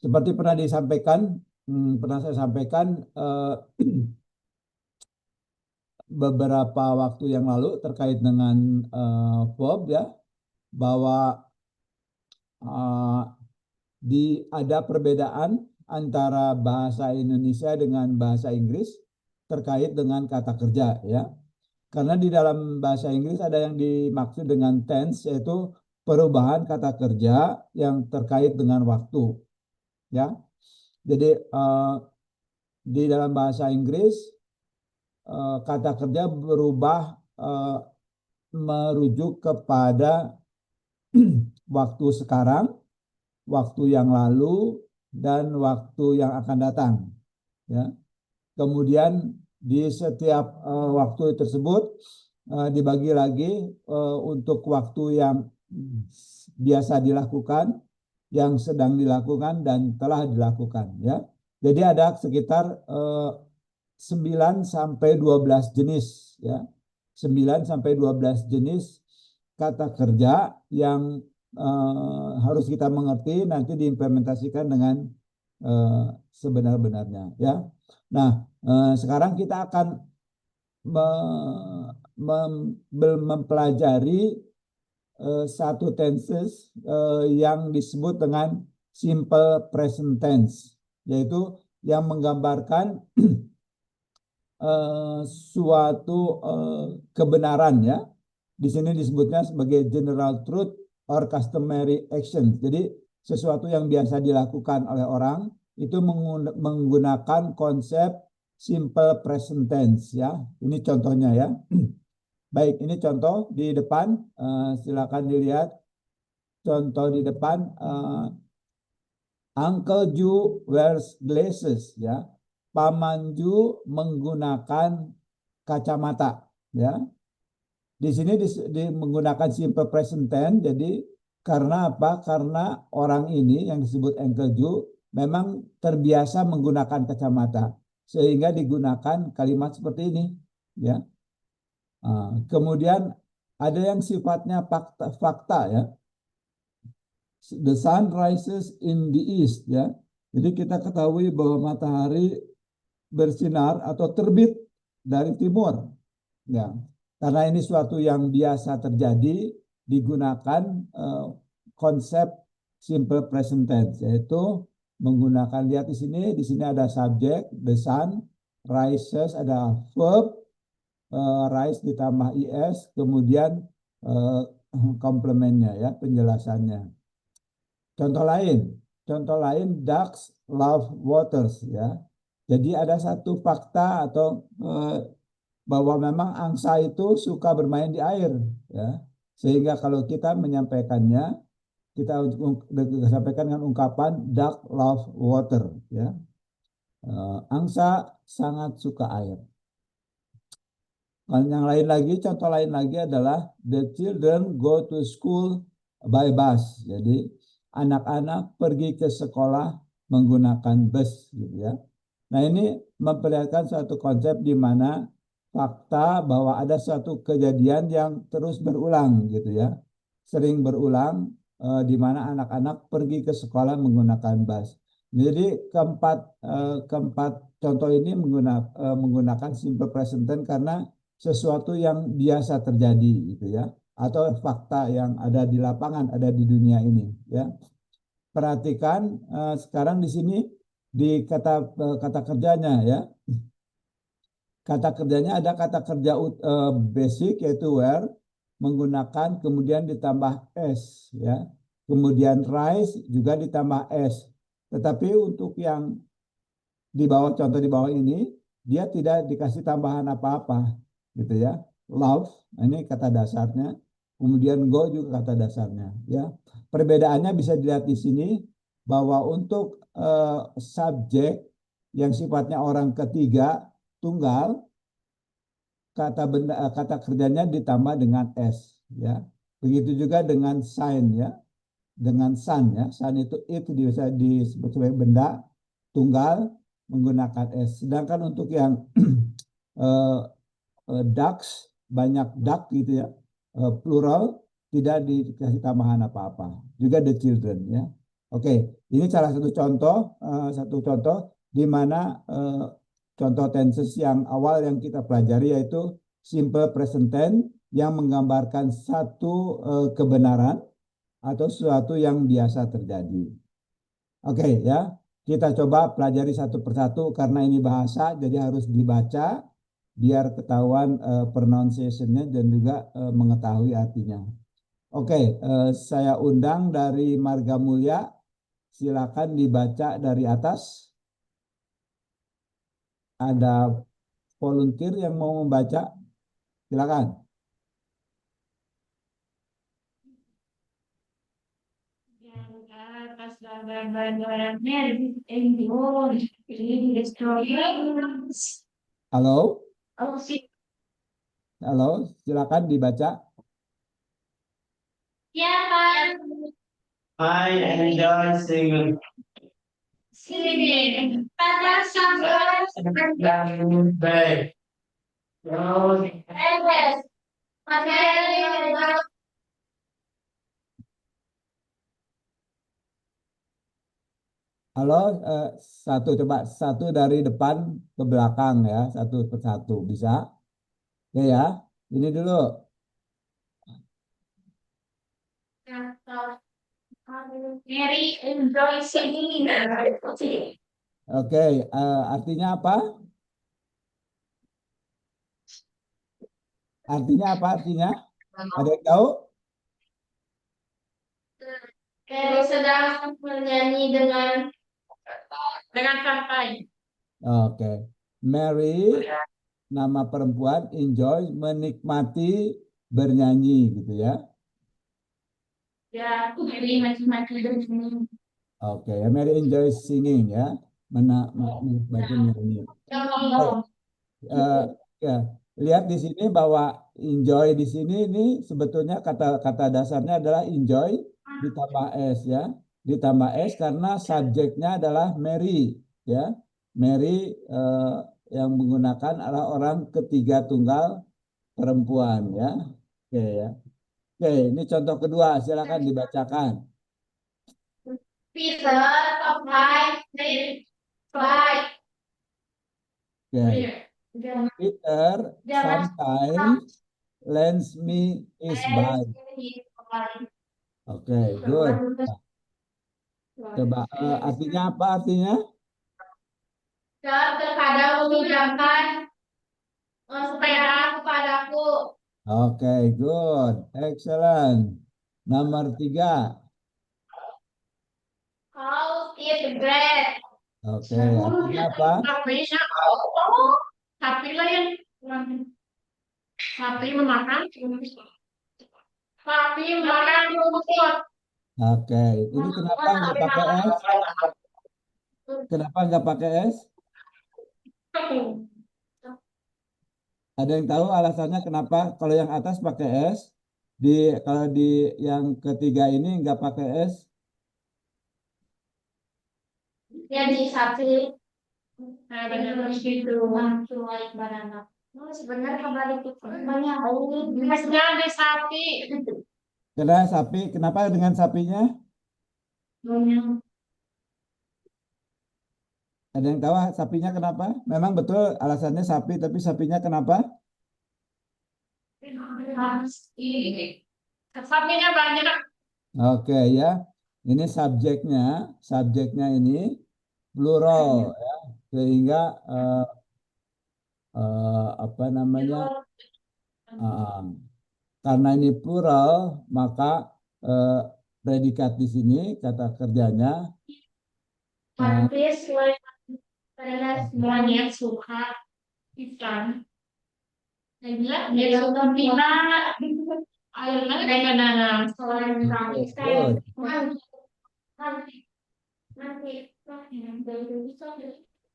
seperti pernah disampaikan, saya sampaikan beberapa waktu yang lalu terkait dengan verb ya, bahwa ada perbedaan antara bahasa Indonesia dengan bahasa Inggris terkait dengan kata kerja ya. Karena di dalam bahasa Inggris ada yang dimaksud dengan tense, yaitu perubahan kata kerja yang terkait dengan waktu ya. Jadi di dalam bahasa Inggris kata kerja berubah merujuk kepada waktu sekarang, waktu yang lalu, dan waktu yang akan datang ya. Kemudian di setiap waktu tersebut dibagi lagi untuk waktu yang biasa dilakukan, yang sedang dilakukan, dan telah dilakukan ya. Jadi ada sekitar 9 sampai 12 jenis ya. 9 sampai 12 jenis kata kerja yang harus kita mengerti, nanti diimplementasikan dengan sebenar-benarnya ya. Nah, sekarang kita akan mempelajari satu tenses yang disebut dengan simple present tense, yaitu yang menggambarkan suatu kebenaran ya. Di sini disebutnya sebagai general truth or customary action. Jadi sesuatu yang biasa dilakukan oleh orang itu menggunakan konsep simple present tense ya. Ini contohnya ya. Baik, ini contoh di depan. Silakan dilihat contoh di depan. Uncle Ju wears glasses, ya. Paman Ju menggunakan kacamata, ya. Di sini menggunakan simple present tense. Jadi karena apa? Karena orang ini yang disebut Uncle Ju memang terbiasa menggunakan kacamata, sehingga digunakan kalimat seperti ini, ya. Kemudian ada yang sifatnya fakta, ya. The sun rises in the east, ya. Jadi kita ketahui bahwa matahari bersinar atau terbit dari timur, ya. Karena ini suatu yang biasa terjadi, digunakan konsep simple present tense, yaitu menggunakan, lihat di sini ada subjek the sun, rises ada verb, rise ditambah is, kemudian komplemennya, ya, penjelasannya. Contoh lain, ducks love waters, ya. Jadi ada satu fakta atau bahwa memang angsa itu suka bermain di air, ya. Sehingga kalau kita menyampaikannya, kita sampaikan dengan ungkapan duck love water, ya. Angsa sangat suka air. Yang lain lagi, contoh lain lagi adalah the children go to school by bus. Jadi anak-anak pergi ke sekolah menggunakan bus, gitu, ya. Nah, ini memperlihatkan suatu konsep di mana fakta bahwa ada suatu kejadian yang terus berulang, gitu, ya. Sering berulang, di mana anak-anak pergi ke sekolah menggunakan bus. Jadi keempat contoh ini menggunakan simple present tense karena sesuatu yang biasa terjadi, gitu, ya. Atau fakta yang ada di lapangan, ada di dunia ini, ya. Perhatikan sekarang di sini di kata kerjanya, ya. Kata kerjanya ada kata kerja basic yaitu wear, menggunakan kemudian ditambah s, ya. Kemudian rise juga ditambah s. Tetapi untuk yang di bawah, contoh di bawah ini, dia tidak dikasih tambahan apa-apa, gitu, ya. Love, ini kata dasarnya. Kemudian go juga kata dasarnya, ya. Perbedaannya bisa dilihat di sini bahwa untuk subjek yang sifatnya orang ketiga tunggal, kata kerjanya ditambah dengan s, ya. Begitu juga dengan sign, ya. Dengan sun, ya. Sun itu bisa disebut sebagai benda tunggal menggunakan s. Sedangkan untuk yang ducks, banyak duck, gitu, ya. Plural tidak dikasih tambahan apa-apa. Juga the children, ya. Oke, ini salah satu contoh di mana contoh tenses yang awal yang kita pelajari yaitu simple present tense yang menggambarkan satu kebenaran atau sesuatu yang biasa terjadi. Oke, ya. Kita coba pelajari satu persatu karena ini bahasa, jadi harus dibaca biar ketahuan pronunciation-nya dan juga mengetahui artinya. Oke, saya undang dari Marga Mulia, silakan dibaca dari atas. Ada volunteer yang mau membaca, silakan. Halo? Halo, silakan dibaca. Ya, Pak. I enjoy singing. Sini. Pada sampai Dan baik. Terus Edes. Pakai Halo, satu dari depan ke belakang, ya, satu persatu bisa? Ya, ini dulu. Mary enjoy singing. Oke, artinya apa? Artinya apa? Ada yang tahu? Mary sedang menyanyi dengan santai. Oke. Mary, nama perempuan, enjoy, menikmati bernyanyi, gitu, ya. Ya, Mary mati-mati dengan Oke, ya Mary enjoys singing ya. Menikmati nyanyi. Eh, ya, lihat di sini bahwa enjoy di sini ini sebetulnya kata dasarnya adalah enjoy ditambah s ya. Ditambah s karena subjeknya adalah Mary ya. Mary yang menggunakan adalah orang ketiga tunggal perempuan ya. Oke ya. Oke, ini contoh kedua, silakan dibacakan. Peter applied flight. Oke. Peter sometimes lends me his bike. Oke, good. Coba artinya apa artinya? Dan terkadang meminjamkan sepeda kepadaku. Oke, good. Excellent. Nomor 3. How eat bread. Oke, artinya apa? Sapi lah yang sapi memakan rumput. Oke, ini kenapa nggak pakai S? Kenapa nggak pakai S? Ada yang tahu alasannya kenapa kalau yang atas pakai S, kalau di yang ketiga ini nggak pakai S? Jadi sapi gitu like banana. Sebenarnya kembali ke banyak biasanya ada sapi. Kenapa dengan sapinya? Ada yang tahu sapinya kenapa? Memang betul alasannya sapi, tapi sapinya kenapa? Sapinya banyak. Oke ya, ini subjeknya ini plural ya, sehingga apa namanya? Karena ini plural, maka predikat di sini kata kerjanya Karena semuanya suka ikan. Dia suka pinang. Banana.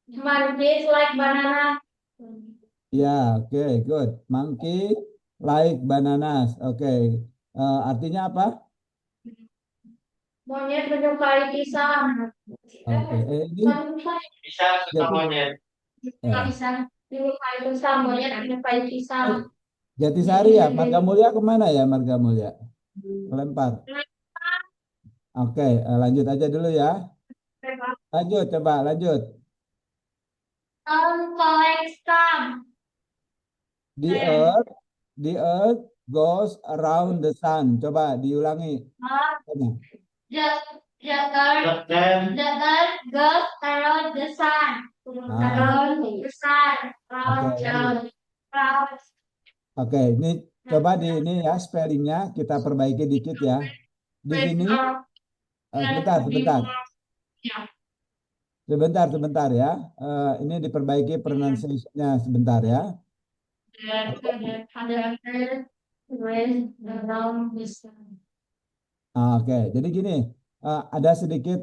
Monkeys like banana. Ya, oke, good. Monkey like bananas. Oke. Artinya apa? Monyet menyukai pisang. Oke. Ini Bisa suka monyet. Pisang menyukai pisang. Monyet menyukai pisang. Jatisari ya, Marga Mulia kemana ya Marga Mulia? Melempar. Oke, lanjut aja dulu ya. Lanjut, coba lanjut. Collect stamp. The earth goes around the sun. Coba diulangi. The earth goes around the sun. Around the sun. Oke, ini coba di ini ya spellingnya kita perbaiki dikit ya. Di sini sebentar ya. Ini diperbaiki pronunciation-nya sebentar ya. Oke, jadi gini, ada sedikit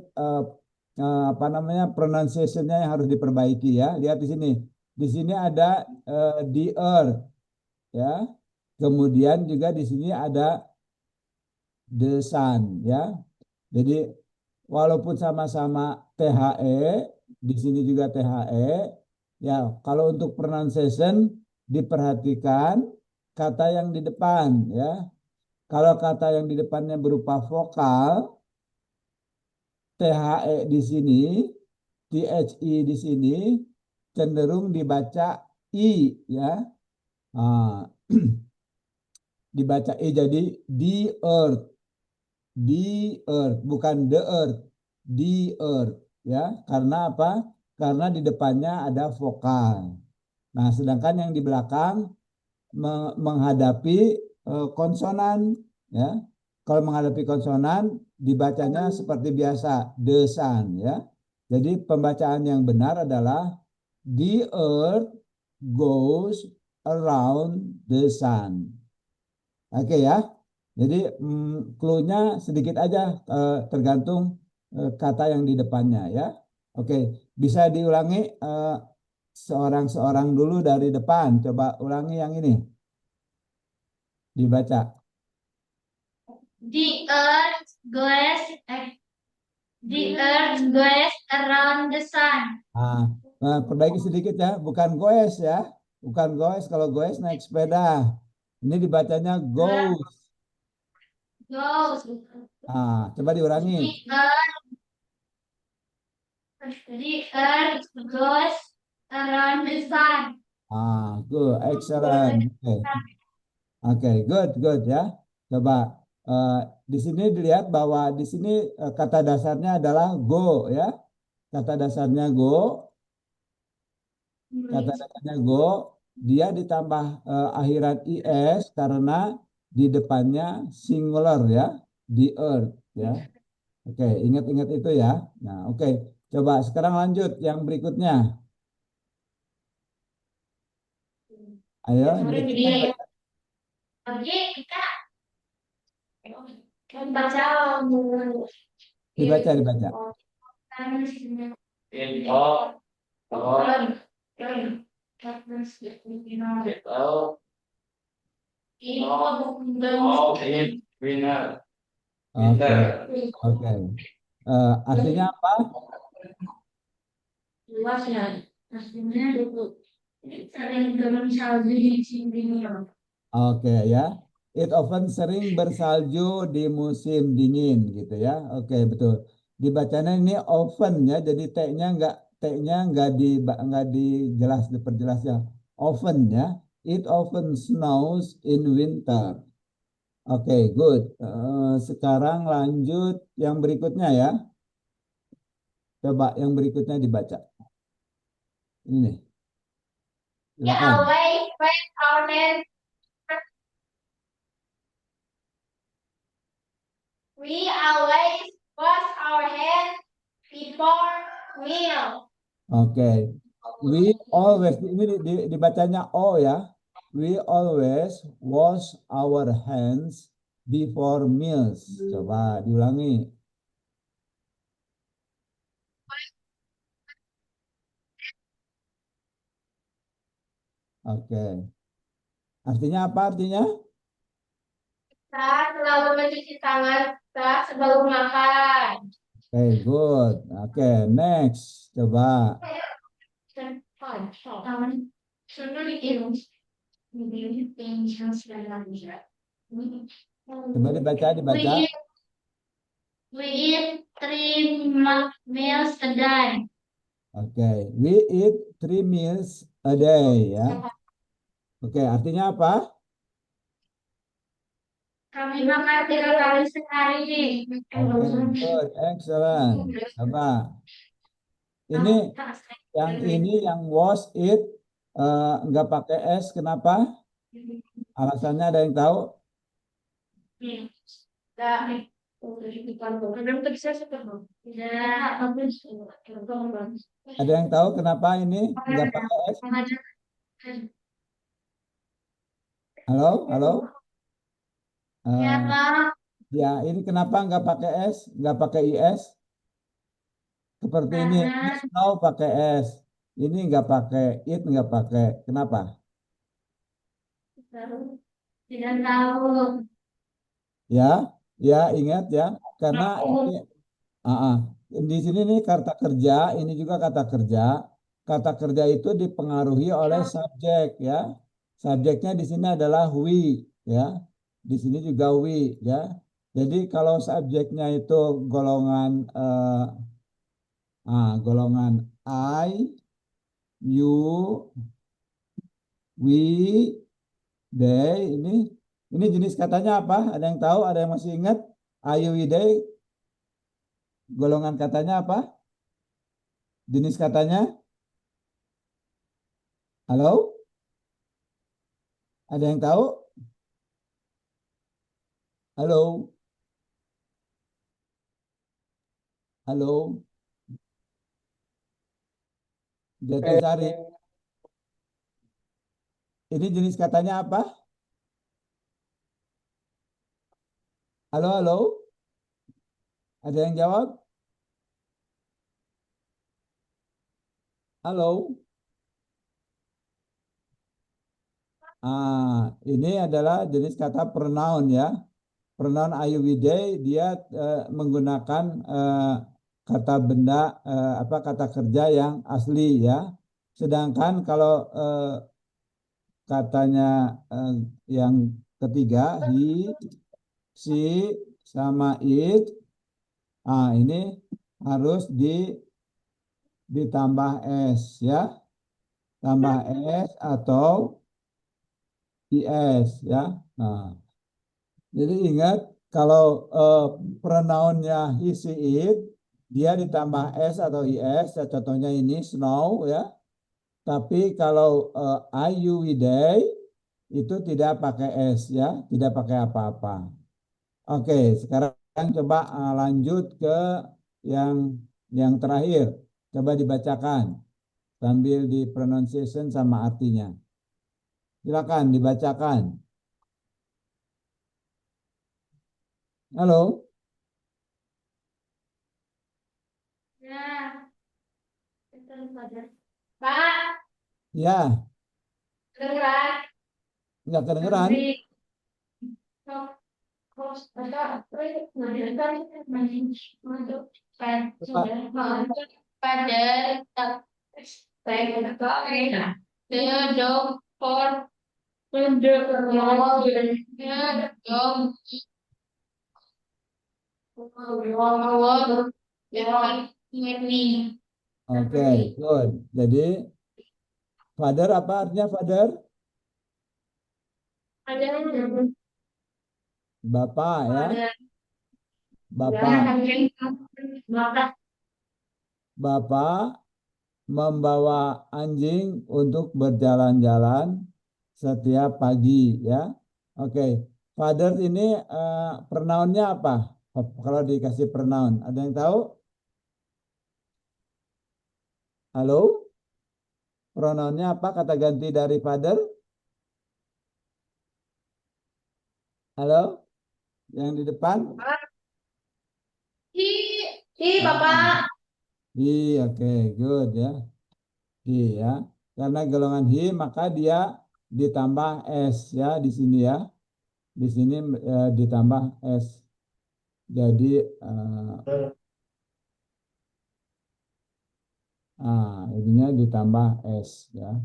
apa namanya pronunciation-nya yang harus diperbaiki ya. Lihat di sini. Di sini ada the earth ya. Kemudian juga di sini ada the sun ya. Jadi walaupun sama-sama THE, di sini juga THE, ya kalau untuk pronunciation diperhatikan kata yang di depan ya. Kalau kata yang di depannya berupa vokal, THE di sini, THI di sini cenderung dibaca I ya. Dibaca I jadi the earth bukan the earth, the earth ya. Karena apa? Karena di depannya ada vokal. Nah, sedangkan yang di belakang menghadapi konsonan ya. Kalau menghadapi konsonan dibacanya seperti biasa the sun ya. Jadi pembacaan yang benar adalah the earth goes around the sun. Oke ya. Jadi clue-nya sedikit aja tergantung kata yang di depannya ya. Oke, bisa diulangi seorang-seorang dulu dari depan. Coba ulangi yang ini. Dibaca. The earth goes around the sun. Perbaiki sedikit ya, bukan goes ya. Bukan goes, kalau goes naik sepeda. Ini dibacanya goes. Goes. Coba diulangi. The earth goes around the sun. Good, excellent. Oke, good ya. Coba di sini dilihat bahwa di sini kata dasarnya adalah go ya. Kata dasarnya go. Kata dasarnya go. Dia ditambah akhiran is karena di depannya singular ya, the earth ya. Oke, ingat-ingat itu ya. Nah, oke. Coba sekarang lanjut yang berikutnya. Ayo. Oke, kita baca Dibaca. Oke. Artinya apa? Luas ya. Artinya sering turun salju di sini. Oke ya. It often sering bersalju di musim dingin gitu ya. Oke, betul. Dibacanya ini often ya. Jadi t-nya nggak diperjelas ya. Often ya. It often snows in winter. Oke, good. Sekarang lanjut yang berikutnya ya. Coba yang berikutnya dibaca. Ini. We Silakan. always wash our hands. We always wash our hands before meal. Oke. We always ini dibacanya O ya. We always wash our hands before meals. Coba diulangi. Oke. Artinya apa artinya? Kita selalu mencuci tangan kita sebelum makan. Oke, good. Oke, next. Coba. Coba dibaca. We eat 3 meals a day. Oke, we eat 3 meals a day ya. Oke, artinya apa? Kami makan 3 kali sehari. Oke, good, excellent. Coba. Ini yang wash it nggak pakai S, kenapa? Alasannya ada yang tahu? Ada yang tahu kenapa ini nggak pakai S? Halo? Ya, ini kenapa nggak pakai S, nggak pakai IS? Seperti ini snow pakai S. Ini nggak pakai it, nggak pakai. Kenapa? Tidak tahu. Ya, ingat ya. Karena ini, di sini nih kata kerja, ini juga kata kerja. Kata kerja itu dipengaruhi oleh subjek ya. Subjeknya di sini adalah we ya. Di sini juga we ya. Jadi kalau subjeknya itu golongan I, you, we, they, ini jenis katanya apa? Ada yang tahu? Ada yang masih ingat? I, you, we, they, golongan katanya apa? Jenis katanya? Halo? Ada yang tahu? Halo? Halo? Jatosari. Ini jenis katanya apa? Halo? Ada yang jawab? Halo. Ini adalah jenis kata pronoun ya. Pronoun Ayurveda dia menggunakan kata benda kata kerja yang asli ya. Sedangkan kalau katanya yang ketiga he, she, sama it, ini harus ditambah s ya, tambah s atau is ya. Nah, jadi ingat kalau pronounnya he, she, it, dia ditambah s atau is. Ya, contohnya ini snow ya. Tapi kalau I, you, we, they itu tidak pakai s ya, tidak pakai apa-apa. Oke, sekarang coba lanjut ke yang terakhir. Coba dibacakan sambil di pronunciation sama artinya. Silakan dibacakan. Halo. Ya, Pak, Ya, kedengeran? nggak kedengeran. Oke, good. Jadi father apa artinya father? Bapak ya, bapak. Bapak membawa anjing untuk berjalan-jalan setiap pagi ya. Oke, father ini pronounnya apa? Kalau dikasih pronoun, ada yang tahu? Halo? Pronounnya apa kata ganti dari father? Halo? Yang di depan? Bapak. Oke, good ya. Ya. Karena golongan hi maka dia ditambah s ya di sini ya. Di sini ditambah s. Jadi ininya ditambah s ya.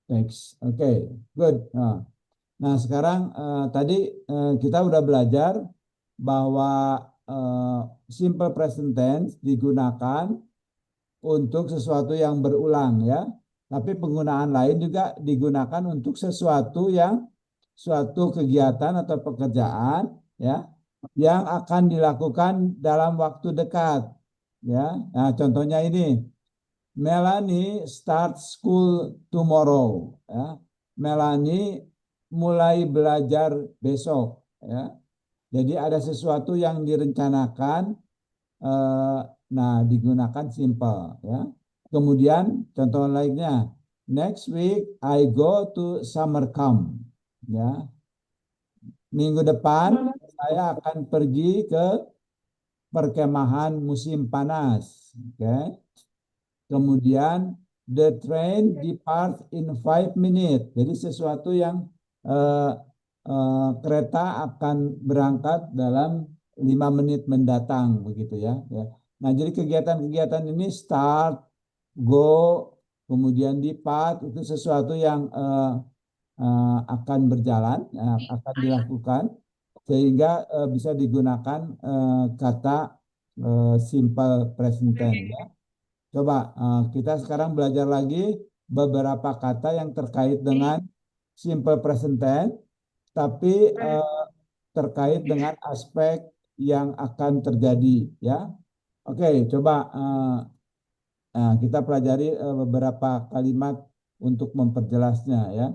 Thanks. Oke, good. Nah, sekarang tadi kita udah belajar bahwa simple present tense digunakan untuk sesuatu yang berulang ya. Tapi penggunaan lain juga digunakan untuk suatu kegiatan atau pekerjaan ya yang akan dilakukan dalam waktu dekat ya. Nah, contohnya ini Melanie start school tomorrow ya. Melanie mulai belajar besok ya. Jadi ada sesuatu yang direncanakan digunakan simple ya. Kemudian contoh lainnya, next week I go to summer camp ya. Minggu depan saya akan pergi ke perkemahan musim panas. Oke. Kemudian the train depart in 5 minutes. Jadi sesuatu yang kereta akan berangkat dalam 5 menit mendatang begitu ya. Nah, jadi kegiatan-kegiatan ini start, go, kemudian depart itu sesuatu yang akan berjalan, akan dilakukan sehingga bisa digunakan kata simple present tense ya. Coba kita sekarang belajar lagi beberapa kata yang terkait dengan simple present tense, tapi terkait dengan aspek yang akan terjadi ya. Oke, coba kita pelajari beberapa kalimat untuk memperjelasnya ya.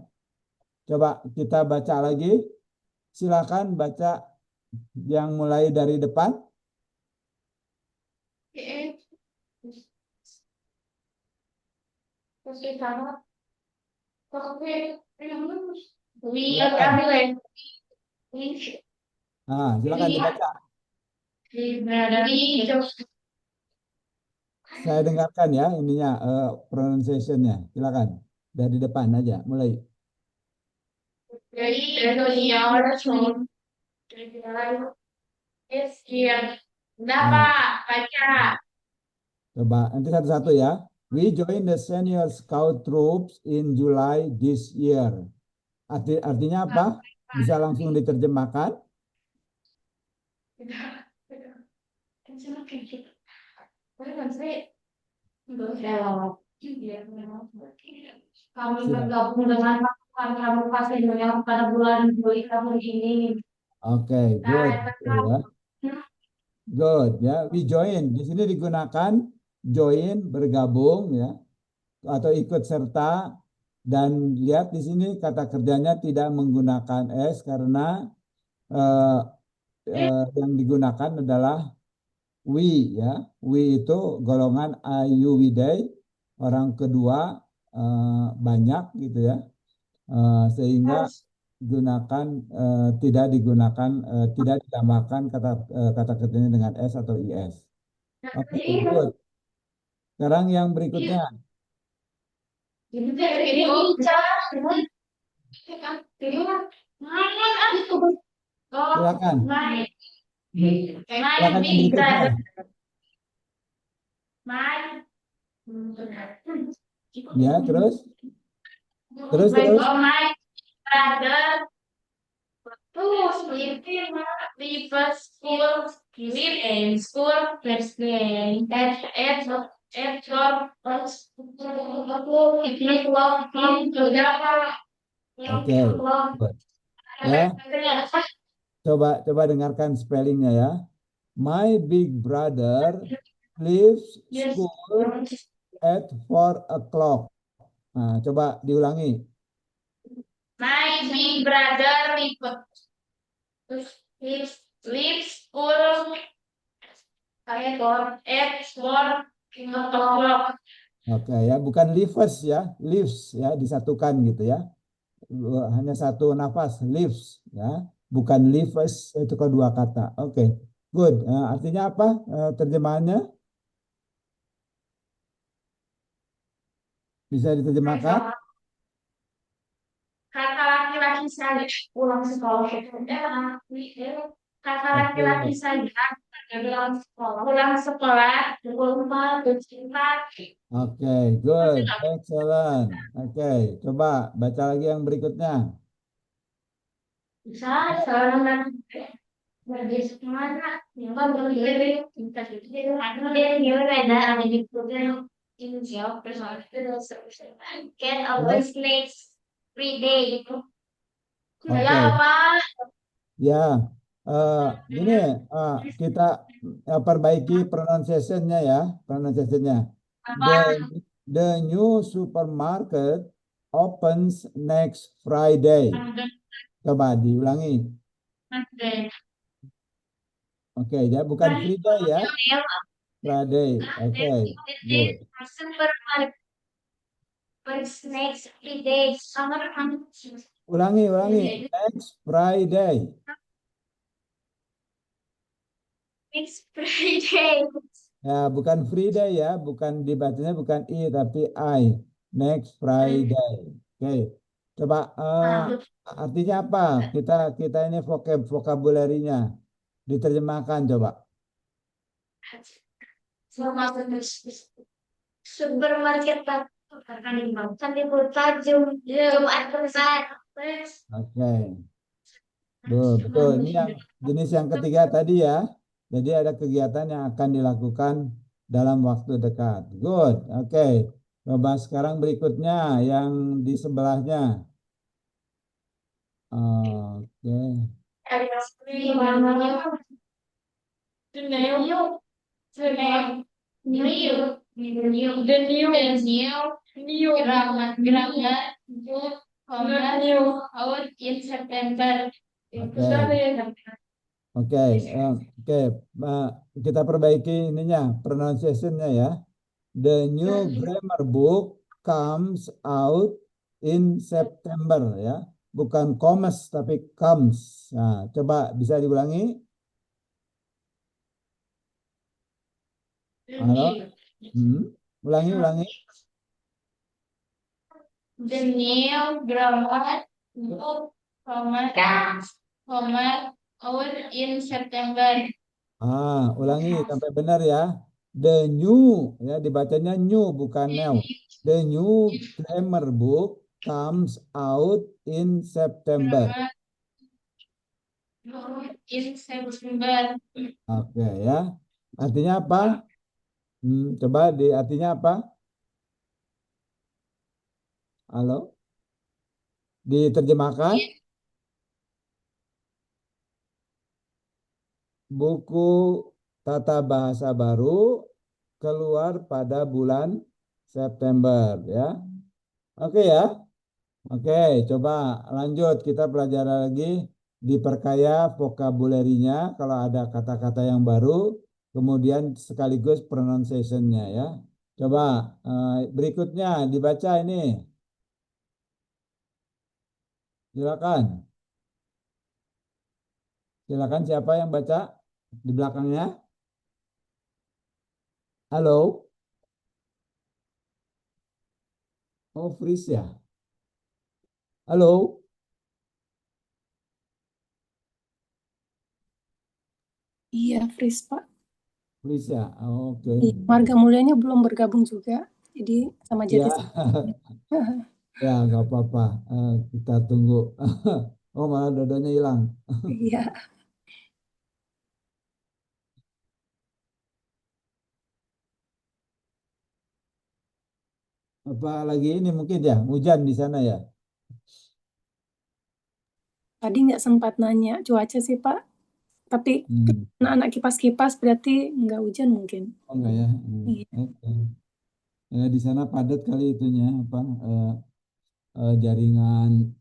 Coba kita baca lagi. Silakan baca yang mulai dari depan. Silakan dibaca. Saya dengarkan ya ininya pronunciation-nya. Silakan. Dari depan aja, mulai. Berapa? Baca. Coba nanti satu-satu ya. We join the senior scout troops in July this year. Artinya apa? Bisa langsung diterjemahkan. Kami Siap. bergabung dengan pasukan Kabupaten Riau pada bulan Juli tahun ini. Oke, good. Ya. Good ya. We join. Di sini digunakan join bergabung ya atau ikut serta, dan lihat di sini kata kerjanya tidak menggunakan s karena eh, yang digunakan adalah we ya. We itu golongan Ayuwidai, orang kedua banyak gitu ya. Sehingga tidak digunakan tidak ditambahkan kata kerjanya dengan s atau is. Oke, good. Sekarang yang berikutnya. Silakan. Silakan yang berikutnya. Ya, terus. Terus. The first school live in school first grade at Oke. Good. Ya, coba dengarkan spellingnya ya. My big brother leaves school at 4 o'clock. Nah, coba diulangi. My big brother leaves school at 4 o'clock. Oke ya, bukan leaves ya, leaves ya, disatukan gitu ya. Hanya satu nafas, leaves ya, bukan leaves, itu kedua kata. Oke, good. Artinya apa terjemahannya? Bisa diterjemahkan? Kata laki-laki saya pulang sekolah. Kata laki-laki saya pulang sekolah pukul 4. Oke, good, excellent. Oke, coba baca lagi yang berikutnya. Saya seorang berbesok mana yang berdiri kita ada di program jawab persoalan can always next free day itu saya Oke. apa Ya, gini kita perbaiki pronunciation-nya ya, pronunciation-nya. The new supermarket opens next Friday. Coba diulangi. Oke, ya bukan Friday ya, Friday. Oke, good. supermarket next free day Ulangi. Next Friday. next Friday Ya, bukan Friday ya, bukan dibacanya bukan I tapi I. Next Friday. Oke. Coba artinya apa? Kita ini vocabulary-nya diterjemahkan coba. supermarket akan dibuka Jumat besar. Oke. Betul. Ini yang jenis yang ketiga tadi ya. Jadi ada kegiatan yang akan dilakukan dalam waktu dekat. Good. Oke. Coba sekarang berikutnya yang di sebelahnya. Oke. In September. Oke. Kita perbaiki ininya, pronunciation-nya ya. The new grammar book comes out in September ya. Bukan comes tapi comes. Nah, coba bisa diulangi? Halo? Ulangi. The new grammar book come out in September. Ulangi sampai benar ya. The new, ya dibacanya new bukan new. The new grammar book comes out in September. Grammar in September. Oke ya. Artinya apa? Coba artinya apa? Halo? Diterjemahkan. Buku tata bahasa baru keluar pada bulan September ya. Oke ya. Oke, coba lanjut kita pelajari lagi, diperkaya vocabulary-nya kalau ada kata-kata yang baru, kemudian sekaligus pronunciation-nya ya. Coba berikutnya dibaca ini. Silakan. Silakan siapa yang baca di belakangnya? Halo? Oh, freeze ya. Halo? Iya, Fris, Pak. Freeze ya. Oke. Marga Mulianya belum bergabung juga, jadi sama Ya, Jati. ya nggak apa-apa. Kita tunggu. Oh, malah dadanya hilang. Iya, Apa lagi ini mungkin ya, hujan di sana ya? tadi nggak sempat nanya cuaca sih, Pak. Tapi anak-anak kipas-kipas berarti nggak hujan mungkin. Oh enggak ya. Iya. Oke. Ya, di sana padat kali itunya apa jaringan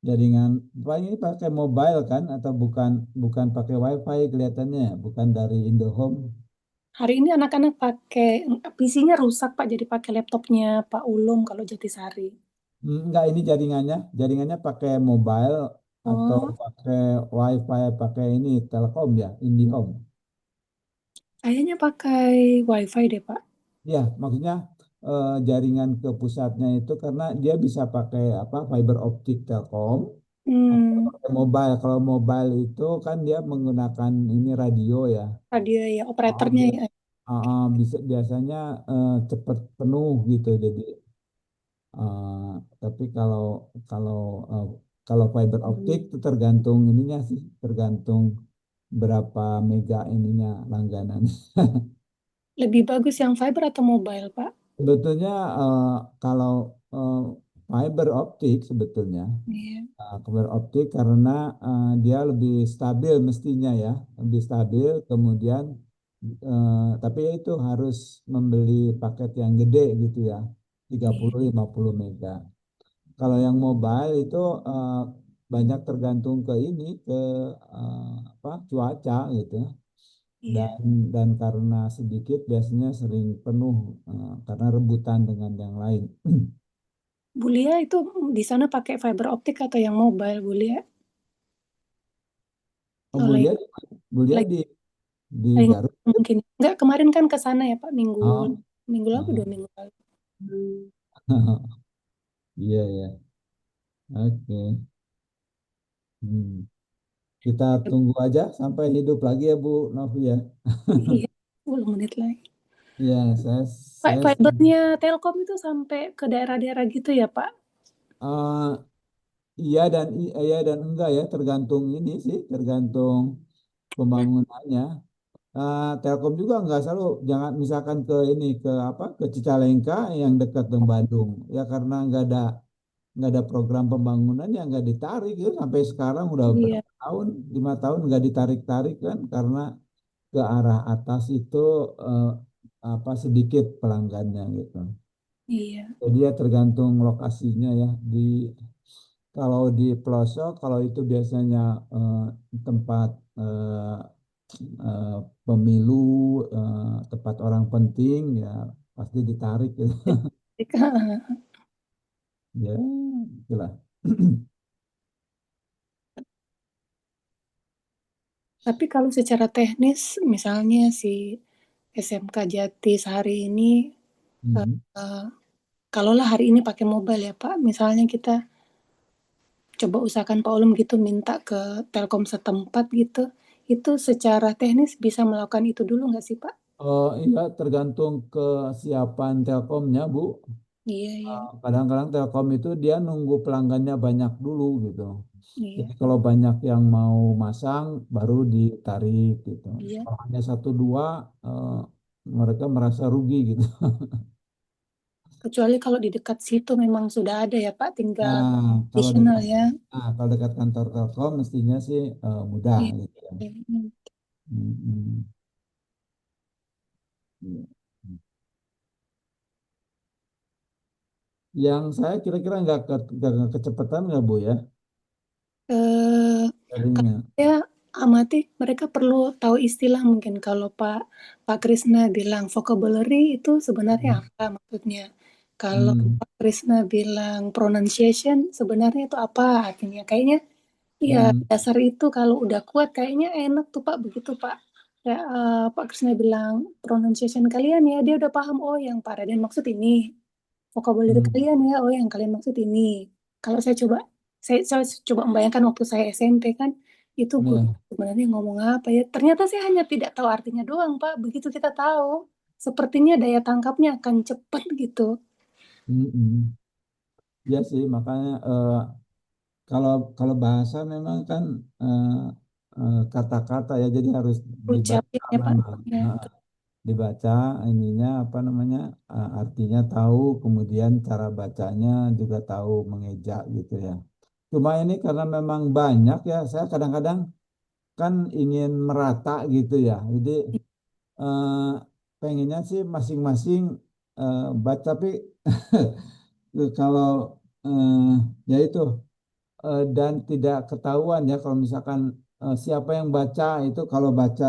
jaringan apa ini pakai mobile kan atau bukan pakai wifi kelihatannya bukan dari Indohome. Hari ini anak-anak pakai PC-nya rusak, Pak, jadi pakai laptopnya Pak Ulum kalau Jatisari. Enggak, ini jaringannya pakai mobile atau Oh, pakai wifi pakai ini Telkom ya, IndiHome. kayaknya pakai WiFi deh, Pak. Ya, maksudnya jaringan ke pusatnya itu karena dia bisa pakai apa fiber optik Telkom atau Hmm, pakai mobile. Kalau mobile itu kan dia menggunakan ini radio ya. radio ya, Oh, operatornya ya. bisa biasanya cepat penuh gitu. Jadi tapi kalau kalau eh, kalau fiber optik itu tergantung ininya sih, tergantung berapa mega ininya langganan. Lebih bagus yang fiber atau mobile, Pak? Sebetulnya kalau eh, fiber optik sebetulnya Iya. fiber optik karena dia lebih stabil mestinya ya, lebih stabil. Kemudian tapi ya itu harus membeli paket yang gede gitu ya, tiga Iya. puluh 50 mega. Kalau yang mobile itu banyak tergantung ke ini ke apa cuaca gitu ya. Iya. Dan karena sedikit biasanya sering penuh karena rebutan dengan yang lain. Bulia itu di sana pakai fiber optik atau yang mobile, Bulia? Oh, Oleh Bulia lagi di Garut. mungkin. Enggak, kemarin kan ke sana ya, Pak, minggu Oh, minggu lalu, oh. 2 minggu lalu. Iya ya. Oke. Hmm. Kita tunggu aja sampai hidup lagi ya Bu Novi ya. Iya, 10 menit lagi. Iya, saya Pak, saya fibernya Telkom itu sampai ke daerah-daerah gitu ya, Pak? eh, iya dan enggak ya, tergantung ini sih, tergantung pembangunannya. Telkom juga nggak selalu, jangan misalkan ke ini ke apa ke Cicalengka yang dekat dengan Bandung, ya karena nggak ada program pembangunan yang nggak ditarik ya sampai sekarang udah Iya, berapa tahun 5 tahun nggak ditarik-tarik kan karena ke arah atas itu eh, apa sedikit pelanggannya gitu. iya. Jadi ya tergantung lokasinya ya kalau di pelosok kalau itu biasanya tempat eh, pemilu tempat orang penting ya pasti ditarik gitu. Ya itulah. Tapi kalau secara teknis, misalnya si SMK Jati sehari ini, Hmm. kalaulah hari ini pakai mobile ya Pak, misalnya kita coba usahakan Pak Ulum gitu minta ke Telkom setempat gitu, itu secara teknis bisa melakukan itu dulu nggak sih Pak? Oh iya, tergantung kesiapan Telkomnya, Bu. Iya, iya, Kadang-kadang Telkom itu dia nunggu pelanggannya banyak dulu gitu. iya, Jadi kalau banyak yang mau masang, baru ditarik gitu. iya. Kalau hanya satu dua, mereka merasa rugi gitu. Kecuali kalau di dekat situ memang sudah ada ya Pak, tinggal Nah, kalau additional dekat, ya. kalau dekat kantor Telkom, mestinya sih mudah Iya, gitu ya. iya. Mm-mm. Iya. Yang saya kira-kira nggak kecepatan nggak Bu ya? Eh, Sharingnya. Ya, amati mereka perlu tahu istilah mungkin kalau Pak Krisna bilang vocabulary itu sebenarnya Hmm. apa maksudnya. Kalau Hmm. Pak Krisna bilang pronunciation sebenarnya itu apa artinya. Kayaknya ya Hmm. dasar itu kalau udah kuat kayaknya enak tuh Pak begitu Pak. Ya, Pak Krisna bilang pronunciation kalian ya dia udah paham oh yang Pak Raden maksud ini. Vocabulary Hmm. kalian ya, oh yang kalian maksud ini. Kalau saya coba membayangkan waktu saya SMP kan, itu guru Iya. sebenarnya ngomong apa ya. Ternyata saya hanya tidak tahu artinya doang, Pak. Begitu kita tahu, sepertinya daya tangkapnya akan cepat gitu. Mm-mm. Ya sih, makanya kalau kalau bahasa memang kan eh, kata-kata ya, jadi harus dibaca Ucapin ya, Pak. memang. Ya, Dibaca ininya apa namanya, artinya tahu, kemudian cara bacanya juga tahu, mengeja gitu ya. Cuma ini karena memang banyak ya, saya kadang-kadang kan ingin merata gitu ya. Jadi eh, pengennya sih masing-masing baca, tapi kalau ya itu dan tidak ketahuan ya kalau misalkan siapa yang baca itu, kalau baca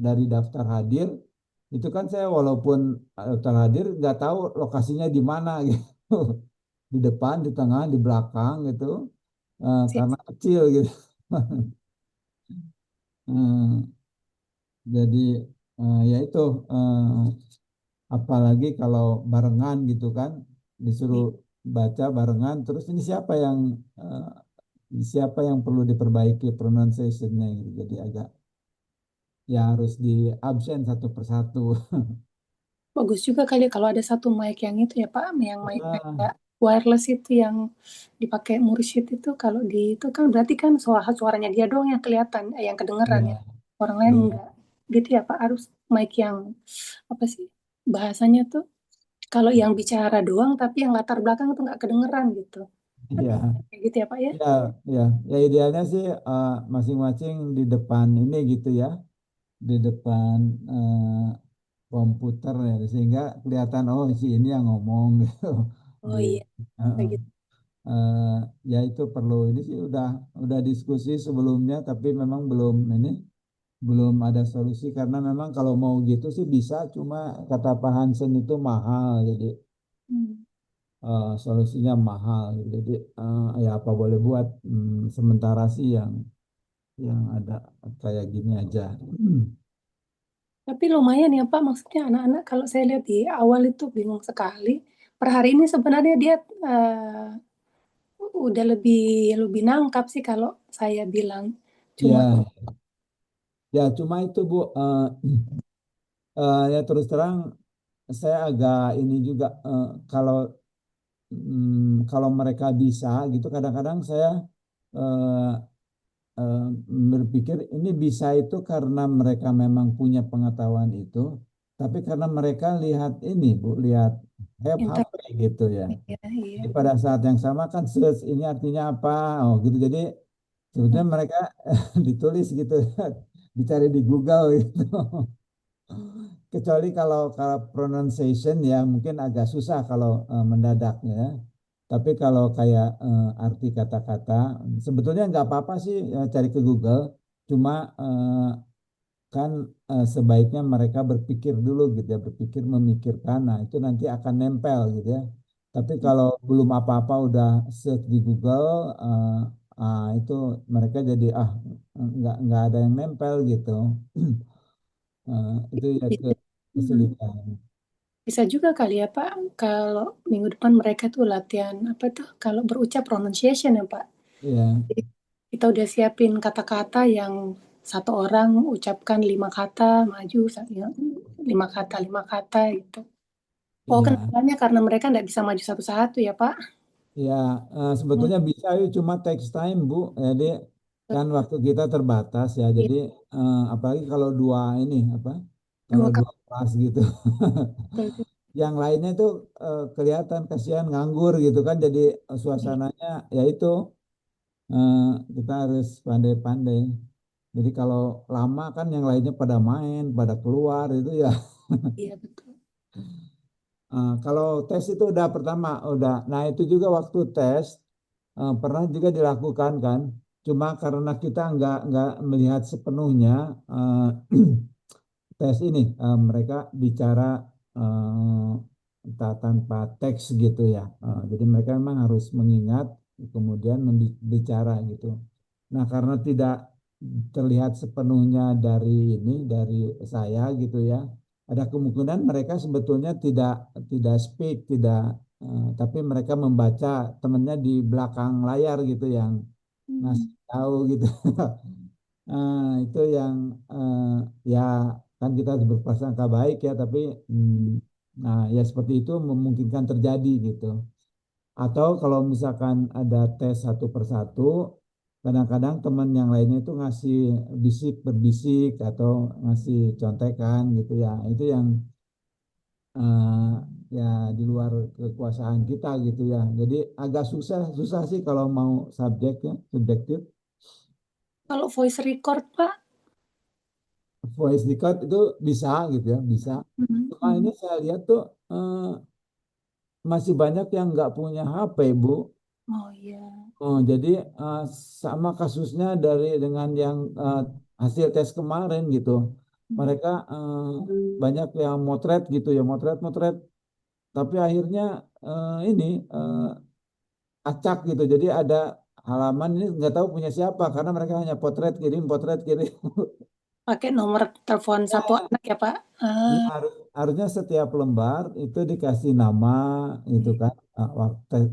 dari daftar hadir itu kan saya walaupun daftar hadir nggak tahu lokasinya di mana gitu, di depan, di tengah, di belakang gitu, sih. karena kecil gitu. Eh, jadi ya itu, apalagi kalau barengan gitu kan, disuruh baca barengan, terus ini siapa yang perlu diperbaiki pronunciation-nya gitu. Jadi agak ya harus di absen satu persatu. Bagus juga kali kalau ada satu mic yang itu ya, Pak. Yang mic Ah, kayak wireless itu yang dipakai mursyid itu. Kalau di itu kan berarti kan suaranya dia doang yang kelihatan, yang kedengeran ya. ya, Orang lain ya, enggak. Gitu ya, Pak. Harus mic yang apa sih bahasanya tuh kalau yang bicara doang tapi yang latar belakang itu nggak kedengeran gitu. ya, Kayak gitu ya Pak ya. ya, ya, ya idealnya sih masing-masing di depan ini gitu ya, di depan komputer ya, sehingga kelihatan oh si ini yang ngomong gitu. Oh Di, iya, eh, kayak gitu. eh, ya itu perlu, ini sih udah diskusi sebelumnya, tapi memang belum ada solusi, karena memang kalau mau gitu sih bisa, cuma kata Pak Hansen itu mahal, jadi Hmm. solusinya mahal gitu. Jadi ya apa boleh buat, sementara sih yang ada kayak gini aja. Tapi lumayan ya Pak, maksudnya anak-anak kalau saya lihat di awal itu bingung sekali. Per hari ini sebenarnya dia udah lebih nangkap sih kalau saya bilang. Cuma Ya, ya cuma itu Bu, ya terus terang saya agak ini juga, kalau mereka bisa gitu, kadang-kadang saya eh, eh, berpikir ini bisa itu karena mereka memang punya pengetahuan itu, tapi karena mereka lihat ini Bu, lihat HP internet gitu ya. ya, iya. Jadi pada saat yang sama kan search ini artinya apa, oh gitu. Jadi sebetulnya mereka ditulis gitu, dicari di Google gitu. Kecuali kalau pronunciation ya mungkin agak susah kalau mendadaknya. Tapi kalau kayak arti kata-kata, sebetulnya nggak apa-apa sih cari ke Google. Cuma kan sebaiknya mereka berpikir dulu gitu ya, berpikir memikirkan. Nah itu nanti akan nempel gitu ya. Tapi kalau belum apa-apa udah search di Google, itu mereka jadi nggak ada yang nempel gitu. Itu ya kesulitan. Bisa juga kali ya Pak, kalau minggu depan mereka tuh latihan apa tuh, kalau berucap pronunciation ya Pak. Iya, Jadi kita udah siapin kata-kata yang satu orang ucapkan 5 kata, maju 5 kata gitu. Oh iya, kendalanya karena mereka nggak bisa maju satu-satu ya Pak. iya. Hmm, Sebetulnya bisa, cuma takes time, Bu. Jadi kan waktu kita terbatas ya. iya, Jadi apalagi kalau dua ini apa? Kalau 2 kata. dua kelas gitu. Yang lainnya itu kelihatan kasihan nganggur gitu kan. Jadi suasananya ya itu eh, kita harus pandai-pandai. Jadi kalau lama kan yang lainnya pada main, pada keluar itu ya. Iya betul. Kalau tes itu udah pertama, udah. Nah itu juga waktu tes pernah juga dilakukan kan. Cuma karena kita nggak melihat sepenuhnya eh, tes ini, mereka bicara eh, tanpa teks gitu ya. Jadi mereka memang harus mengingat kemudian bicara gitu. Nah, karena tidak terlihat sepenuhnya dari saya gitu ya, ada kemungkinan mereka sebetulnya tidak speak, tidak, tapi mereka membaca temennya di belakang layar gitu yang ngasih tahu gitu. Itu yang ya kan kita harus berprasangka baik ya, tapi nah ya seperti itu memungkinkan terjadi gitu. Atau kalau misalkan ada tes satu persatu, kadang-kadang teman yang lainnya itu ngasih bisik berbisik atau ngasih contekan gitu ya. Itu yang ya di luar kekuasaan kita gitu ya. Jadi agak susah susah sih kalau mau subjeknya subjektif. Kalau voice record Pak, Voice record itu bisa gitu ya, bisa. Cuma ini saya lihat tuh masih banyak yang nggak punya HP, Bu. oh iya. Oh, jadi sama kasusnya dengan yang hasil tes kemarin gitu. Mereka banyak yang motret gitu ya, motret-motret. Tapi akhirnya ini acak gitu. Jadi ada halaman ini nggak tahu punya siapa karena mereka hanya potret kirim. Pakai nomor telepon satu anak ya Pak. Ini harusnya setiap lembar itu dikasih nama gitu kan.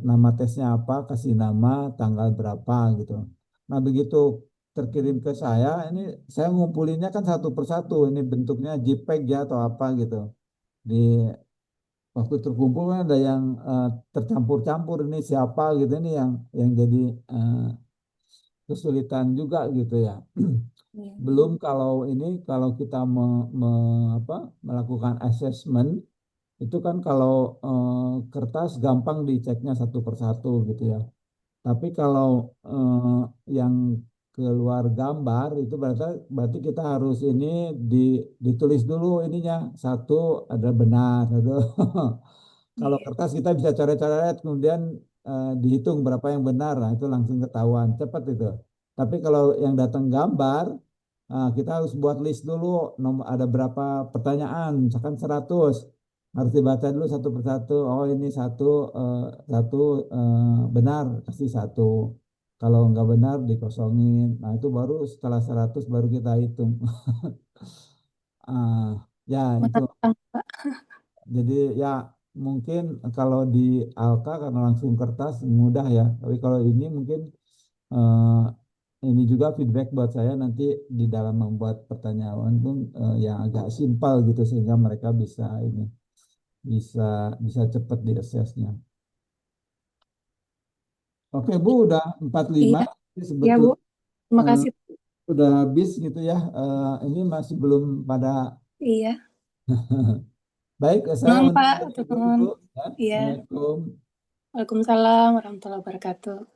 Nama tesnya apa, kasih nama, tanggal berapa gitu. Nah, begitu terkirim ke saya, ini saya ngumpulinnya kan satu persatu. Ini bentuknya JPEG ya atau apa gitu. Di waktu terkumpul kan ada yang tercampur-campur ini siapa gitu, ini yang jadi eh, kesulitan juga gitu ya. Iya. Belum kalau ini kalau kita melakukan assessment itu kan kalau kertas gampang diceknya satu persatu gitu ya. Tapi kalau yang keluar gambar itu berarti kita harus ini ditulis dulu ininya satu ada benar, ada kalau Iya. kertas kita bisa coret-coret kemudian dihitung berapa yang benar, nah itu langsung ketahuan cepat itu. Tapi kalau yang datang gambar, kita harus buat list dulu, ada berapa pertanyaan, misalkan 100, harus dibaca dulu satu persatu. Oh ini satu benar, kasih satu. Kalau nggak benar dikosongin. Nah itu baru setelah 100 baru kita hitung. Ya itu. Menantang Pak. Jadi ya mungkin kalau di Alka karena langsung kertas mudah ya. Tapi kalau ini mungkin eh, ini juga feedback buat saya nanti di dalam membuat pertanyaan pun yang agak simpel gitu sehingga mereka bisa bisa cepat di assessnya. Oke Bu, udah 45. Iya, Ini iya Bu. sebetulnya Terima kasih. udah habis gitu ya. Ini masih belum pada Iya. baik. Saya Nuhun Pak, undur dulu nuhun. Bu. Ya. Iya. Assalamualaikum. Waalaikumsalam warahmatullahi wabarakatuh.